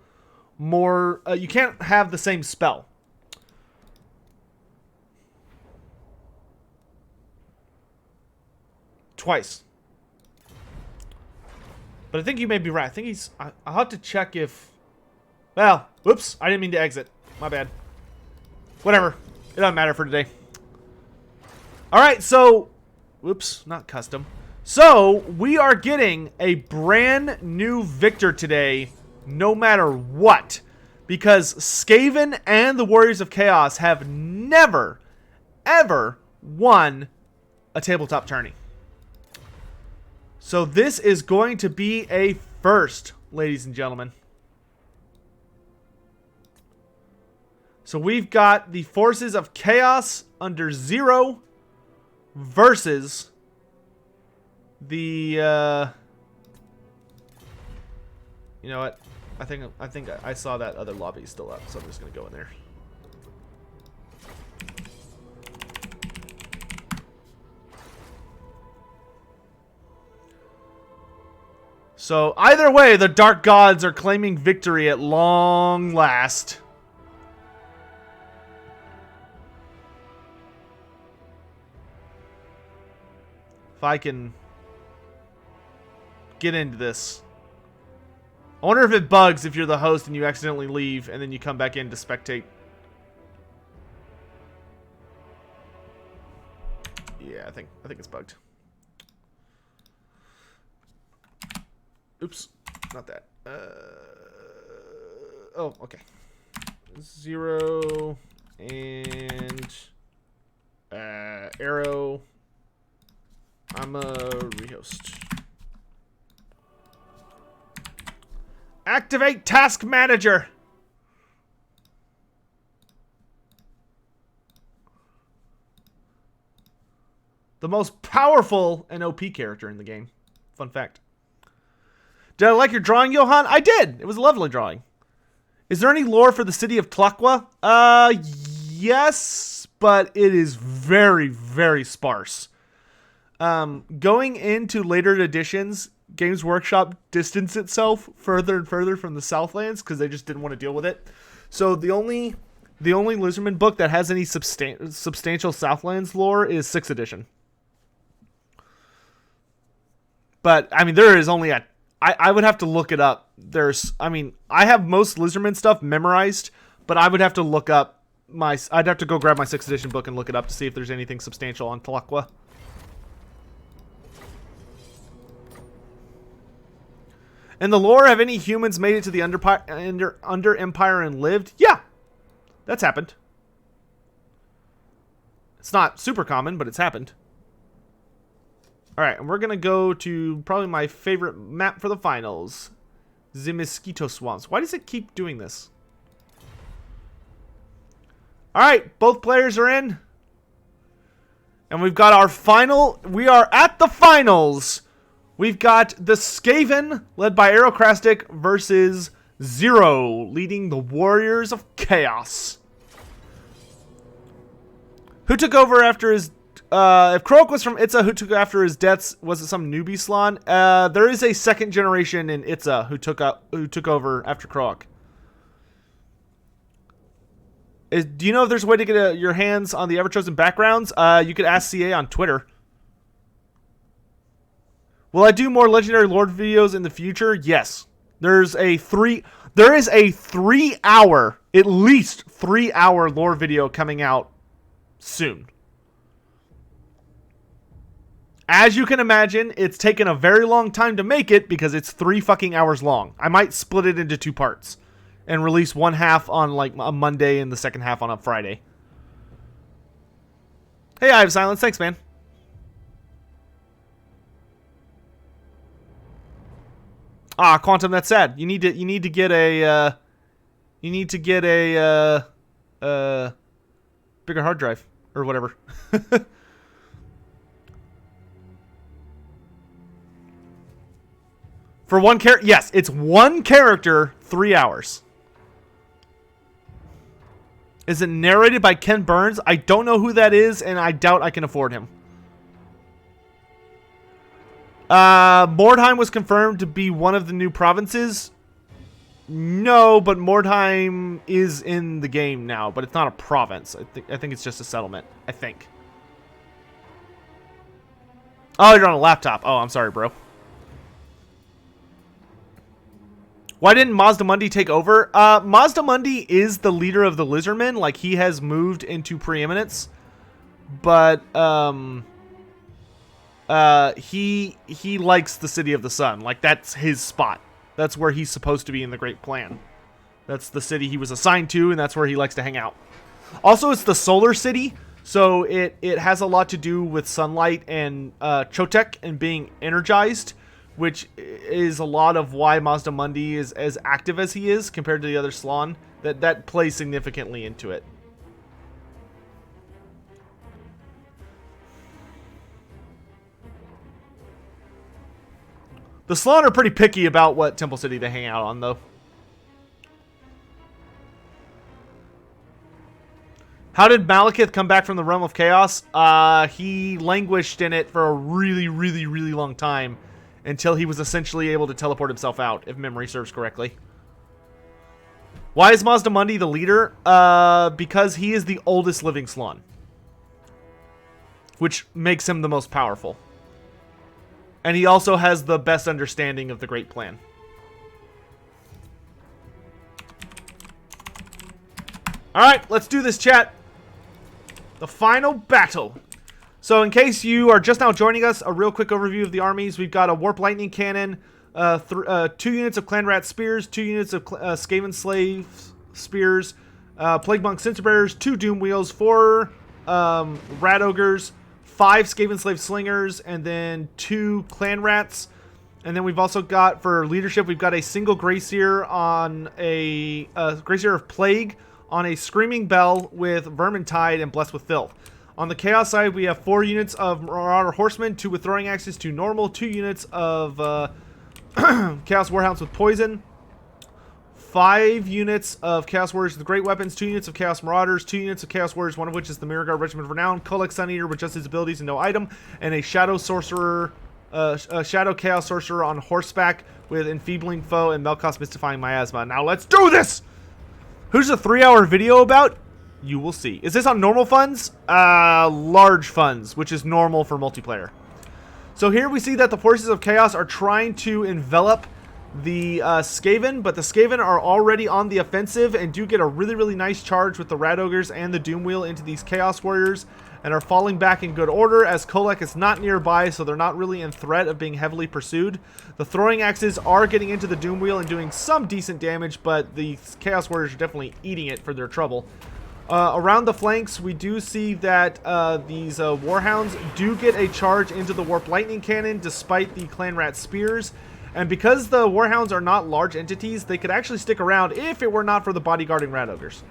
you can't have the same spell. Twice. But I think you may be right. I think I'll have to check if... Well, whoops. I didn't mean to exit. My bad. Whatever. It doesn't matter for today. Alright, so... Whoops, not custom. So, we are getting a brand new victor today, no matter what. Because Skaven and the Warriors of Chaos have never, ever won a tabletop tourney. So this is going to be a first, ladies and gentlemen. So we've got the forces of Chaos under 0 versus the you know what? I think I saw that other lobby still up, so I'm just gonna go in there. So either way, the Dark Gods are claiming victory at long last. If I can get into this. I wonder if it bugs if you're the host and you accidentally leave and then you come back in to spectate. Yeah, I think it's bugged. Oops, not that. Oh, okay. 0 and arrow. I'm a rehost. Activate Task Manager. The most powerful and OP character in the game. Fun fact. Did I like your drawing, Johan? I did. It was a lovely drawing. Is there any lore for the city of Tlaqua? Yes, but it is very, very sparse. Going into later editions, Games Workshop distanced itself further and further from the Southlands because they just didn't want to deal with it. So the only Lizardman book that has any substantial Southlands lore is 6th edition. But I mean, there is only I would have to look it up. I have most Lizardman stuff memorized, but I would have to look up I'd have to go grab my 6th edition book and look it up to see if there's anything substantial on Tlaqua. In the lore, have any humans made it to the Under Empire and lived? Yeah, that's happened. It's not super common, but it's happened. Alright, and we're going to go to probably my favorite map for the finals. The Mosquito Swamps. Why does it keep doing this? Alright, both players are in. And we've got our final. We are at the finals. We've got the Skaven, led by Aerocrastic, versus 0, leading the Warriors of Chaos. Who took over after his... if Kroak was from Itza, who took after his deaths? Was it some newbie Slan? There is a second generation in Itza who took over after Kroak. Do you know if there's a way to get your hands on the Ever-Chosen backgrounds? You could ask CA on Twitter. Will I do more Legendary Lord videos in the future? Yes. There is a 3-hour, at least 3-hour lore video coming out soon. As you can imagine, it's taken a very long time to make it because it's 3 fucking hours long. I might split it into 2 parts and release one half on like a Monday and the second half on a Friday. Hey, I have silence. Thanks, man. Ah, Quantum, that's sad. You need to get a bigger hard drive or whatever. For one character, yes, it's one character, 3 hours. Is it narrated by Ken Burns? I don't know who that is, and I doubt I can afford him. Mordheim was confirmed to be one of the new provinces. No, but Mordheim is in the game now, but it's not a province. I think it's just a settlement. I think. Oh, you're on a laptop. Oh, I'm sorry, bro. Why didn't Mazdamundi take over? Mazdamundi is the leader of the Lizardmen. Like, he has moved into preeminence. But, he likes the City of the Sun. Like, that's his spot. That's where he's supposed to be in the Great Plan. That's the city he was assigned to, and that's where he likes to hang out. Also, it's the Solar City, so it has a lot to do with sunlight and Sotek and being energized, which is a lot of why Mazdamundi is as active as he is compared to the other Slann. That plays significantly into it. The Slann are pretty picky about what Temple City they hang out on, though. How did Malekith come back from the Realm of Chaos? He languished in it for a really, really, really long time until he was essentially able to teleport himself out, if memory serves correctly. Why is Mazdamundi the leader? Because he is the oldest living Slann, which makes him the most powerful. And he also has the best understanding of the Great Plan. Alright, let's do this, chat. The final battle. So in case you are just now joining us, a real quick overview of the armies. We've got a Warp Lightning Cannon, 2 units of Clan Rat Spears, 2 units of Skaven Slave Spears, Plague Monk Censer Bearers, 2 Doom Wheels, 4 Rat Ogres, 5 Skaven Slave Slingers, and then 2 Clan Rats. And then we've also got, for leadership, we've got a single Gracier on a Gracier of Plague on a Screaming Bell with Vermintide and Blessed with Filth. On the Chaos side, we have 4 units of Marauder Horsemen, 2 with Throwing Axes, 2 normal, 2 units of Chaos Warhounds with Poison, 5 units of Chaos Warriors with Great Weapons, 2 units of Chaos Marauders, 2 units of Chaos Warriors, one of which is the Mirror Guard Regiment of Renown, Kolek Sun Eater with just his abilities and no item, and a Shadow Sorcerer, a Shadow Chaos Sorcerer on horseback with Enfeebling Foe and Melkos Mystifying Miasma. Now let's do this! Who's a 3-hour video about? You will see. Is this on normal funds? Large funds, which is normal for multiplayer. So here we see that the Forces of Chaos are trying to envelop the Skaven, but the Skaven are already on the offensive and do get a really, really nice charge with the Rat Ogres and the Doom Wheel into these Chaos Warriors and are falling back in good order as Kolek is not nearby, so they're not really in threat of being heavily pursued. The Throwing Axes are getting into the Doom Wheel and doing some decent damage, but the Chaos Warriors are definitely eating it for their trouble. Around the flanks, we do see that these Warhounds do get a charge into the Warp Lightning Cannon despite the Clan Rat Spears. And because the Warhounds are not large entities, they could actually stick around if it were not for the bodyguarding Rat Ogres.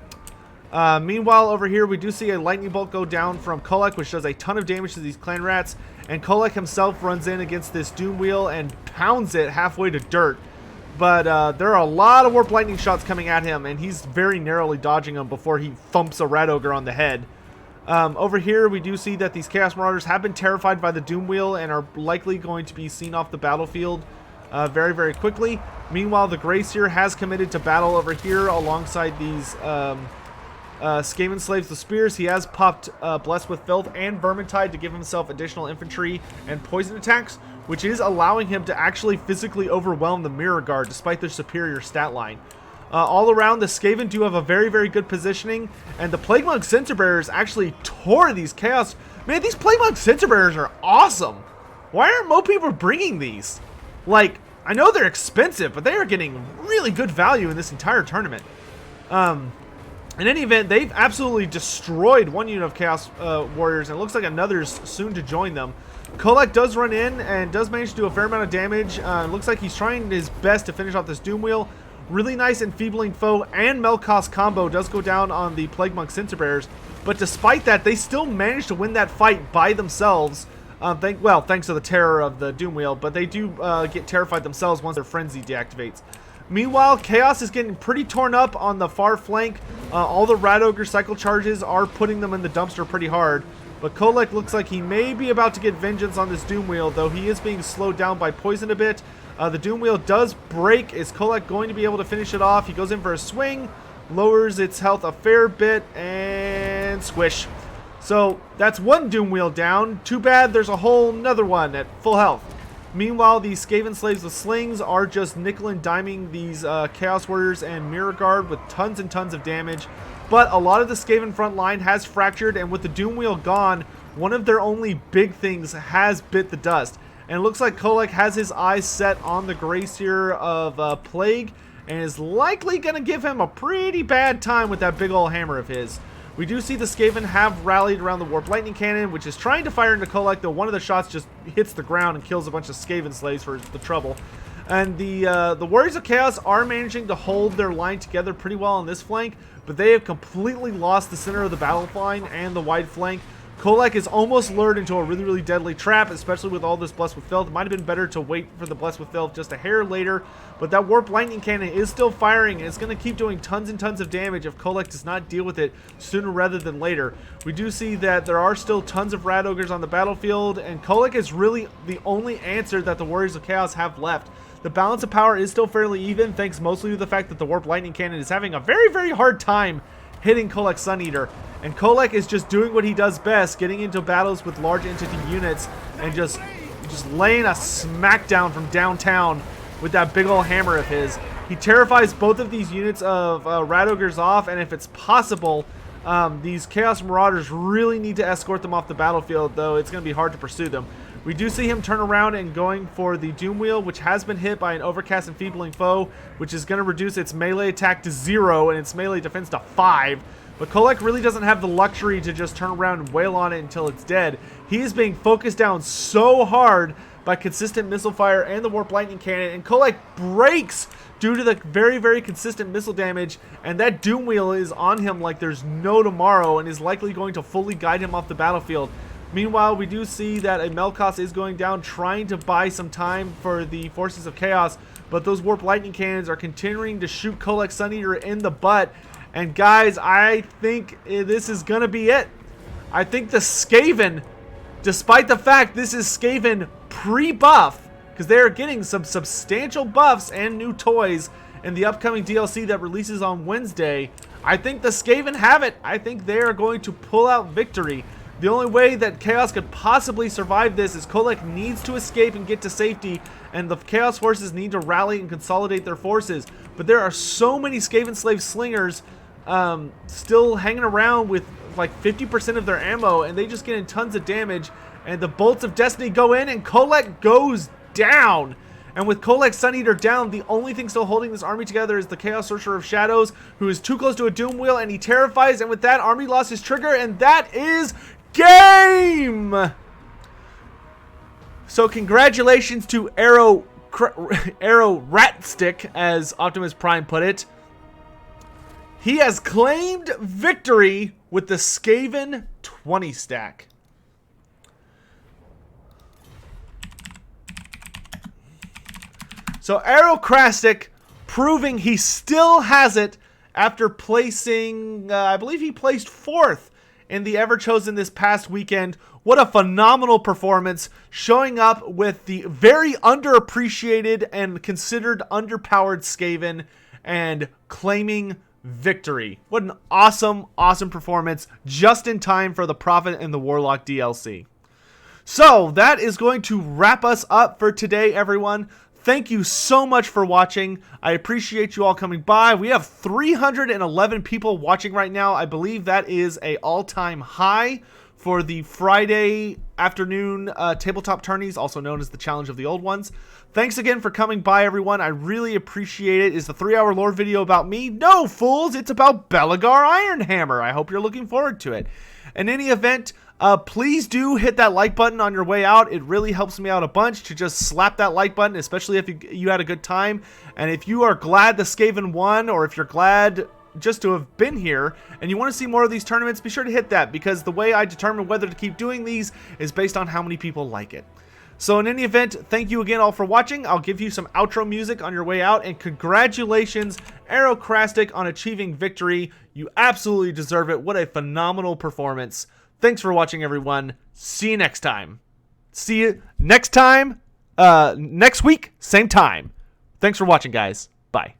Meanwhile, over here, we do see a Lightning Bolt go down from Kolek, which does a ton of damage to these Clan Rats. And Kolek himself runs in against this Doom Wheel and pounds it halfway to dirt. But there are a lot of Warp Lightning shots coming at him, and he's very narrowly dodging them before he thumps a Rat Ogre on the head. Over here, we do see that these Chaos Marauders have been terrified by the Doom Wheel and are likely going to be seen off the battlefield very, very quickly. Meanwhile, the Gracier has committed to battle over here alongside these Skaven slaves the spears. He has popped Blessed with Filth and Vermintide to give himself additional infantry and poison attacks, which is allowing him to actually physically overwhelm the Mirror Guard despite their superior stat line. All around, the Skaven do have a very, very good positioning, and the Plague Monk Censer Bearers actually tore these Chaos. Man, these Plague Monk Censer Bearers are awesome. Why aren't more people bringing these? Like, I know they're expensive, but they are getting really good value in this entire tournament. In any event, they've absolutely destroyed one unit of Chaos Warriors, and it looks like another's soon to join them. Kolek does run in and does manage to do a fair amount of damage. It looks like he's trying his best to finish off this Doom Wheel. Really nice Enfeebling Foe and Melkos combo does go down on the Plague Monk Censer Bearers, but despite that, they still managed to win that fight by themselves. Thanks to the terror of the Doom Wheel, but they do get terrified themselves once their Frenzy deactivates. Meanwhile, Chaos is getting pretty torn up on the far flank. All the Rat Ogre cycle charges are putting them in the dumpster pretty hard. But Kolek looks like he may be about to get vengeance on this Doom Wheel, though he is being slowed down by poison a bit. The Doom Wheel does break. Is Kolek going to be able to finish it off? He goes in for a swing, lowers its health a fair bit, and squish. So that's one Doom Wheel down. Too bad there's a whole nother one at full health. Meanwhile, these Skaven Slaves with slings are just nickel and diming these Chaos Warriors and Mirror Guard with tons and tons of damage. But a lot of the Skaven front line has fractured, and with the Doom Wheel gone, one of their only big things has bit the dust. And it looks like Kolek has his eyes set on the Gracier of Plague, and is likely going to give him a pretty bad time with that big old hammer of his. We do see the Skaven have rallied around the Warp Lightning Cannon, which is trying to fire into Kolek, though one of the shots just hits the ground and kills a bunch of Skaven slaves for the trouble. And the Warriors of Chaos are managing to hold their line together pretty well on this flank, but they have completely lost the center of the battle line and the wide flank. Kolek is almost lured into a really, really deadly trap, especially with all this Blessed with Filth. It might have been better to wait for the Blessed with Filth just a hair later, but that Warp Lightning Cannon is still firing, and it's going to keep doing tons and tons of damage if Kolek does not deal with it sooner rather than later. We do see that there are still tons of Rat Ogres on the battlefield, and Kolek is really the only answer that the Warriors of Chaos have left. The balance of power is still fairly even, thanks mostly to the fact that the Warp Lightning Cannon is having a very, very hard time hitting Kolek Sun Eater. And Kolek is just doing what he does best, getting into battles with large entity units and just laying a smackdown from downtown with that big old hammer of his. He terrifies both of these units of Rat Ogres off, and if it's possible, these Chaos Marauders really need to escort them off the battlefield, though it's going to be hard to pursue them. We do see him turn around and going for the Doom Wheel, which has been hit by an Overcast Enfeebling Foe, which is going to reduce its melee attack to 0 and its melee defense to 5. But Kolek really doesn't have the luxury to just turn around and wail on it until it's dead. He is being focused down so hard by consistent missile fire and the Warp Lightning Cannon, and Kolek breaks due to the very, very consistent missile damage, and that Doom Wheel is on him like there's no tomorrow and is likely going to fully guide him off the battlefield. Meanwhile, we do see that a Melkos is going down, trying to buy some time for the Forces of Chaos, but those Warp Lightning Cannons are continuing to shoot Kolek Sun Eater in the butt. And guys, I think this is going to be it. I think the Skaven, despite the fact this is Skaven pre-buff, because they are getting some substantial buffs and new toys in the upcoming DLC that releases on Wednesday, I think the Skaven have it. I think they are going to pull out victory. The only way that Chaos could possibly survive this is Kolek needs to escape and get to safety, and the Chaos forces need to rally and consolidate their forces. But there are so many Skaven Slave Slingers still hanging around with like 50% of their ammo, and they just get in tons of damage, and the Bolts of Destiny go in, and Kolek goes down. And with Kolek Sun Eater down, the only thing still holding this army together is the Chaos Sorcerer of Shadows, who is too close to a Doom Wheel, and he terrifies, and with that, army lost his trigger, and that is game! So congratulations to Arrow Ratstick, as Optimus Prime put it. He has claimed victory with the Skaven 20 stack. So Arrow Krastic proving he still has it after placing, I believe he placed 4th in the Ever-Chosen this past weekend. What a phenomenal performance, showing up with the very underappreciated and considered underpowered Skaven and claiming victory. What an awesome, awesome performance, just in time for the Prophet and the Warlock DLC. So that is going to wrap us up for today, everyone. Thank you so much for watching. I appreciate you all coming by. We have 311 people watching right now. I believe that is an all-time high for the Friday afternoon tabletop tourneys, also known as the Challenge of the Old Ones. Thanks again for coming by, everyone. I really appreciate it. Is the 3-hour lore video about me? No, fools! It's about Belagar Ironhammer. I hope you're looking forward to it. In any event, please do hit that like button on your way out. It really helps me out a bunch to just slap that like button, especially if you had a good time. And if you are glad the Skaven won, or if you're glad just to have been here and you want to see more of these tournaments, be sure to hit that, because the way I determine whether to keep doing these is based on how many people like it. So in any event, thank you again all for watching. I'll give you some outro music on your way out, and congratulations, Aerocrastic, on achieving victory. You absolutely deserve it. What a phenomenal performance. Thanks for watching, everyone. See you next time. See you next time, next week, same time. Thanks for watching, guys. Bye.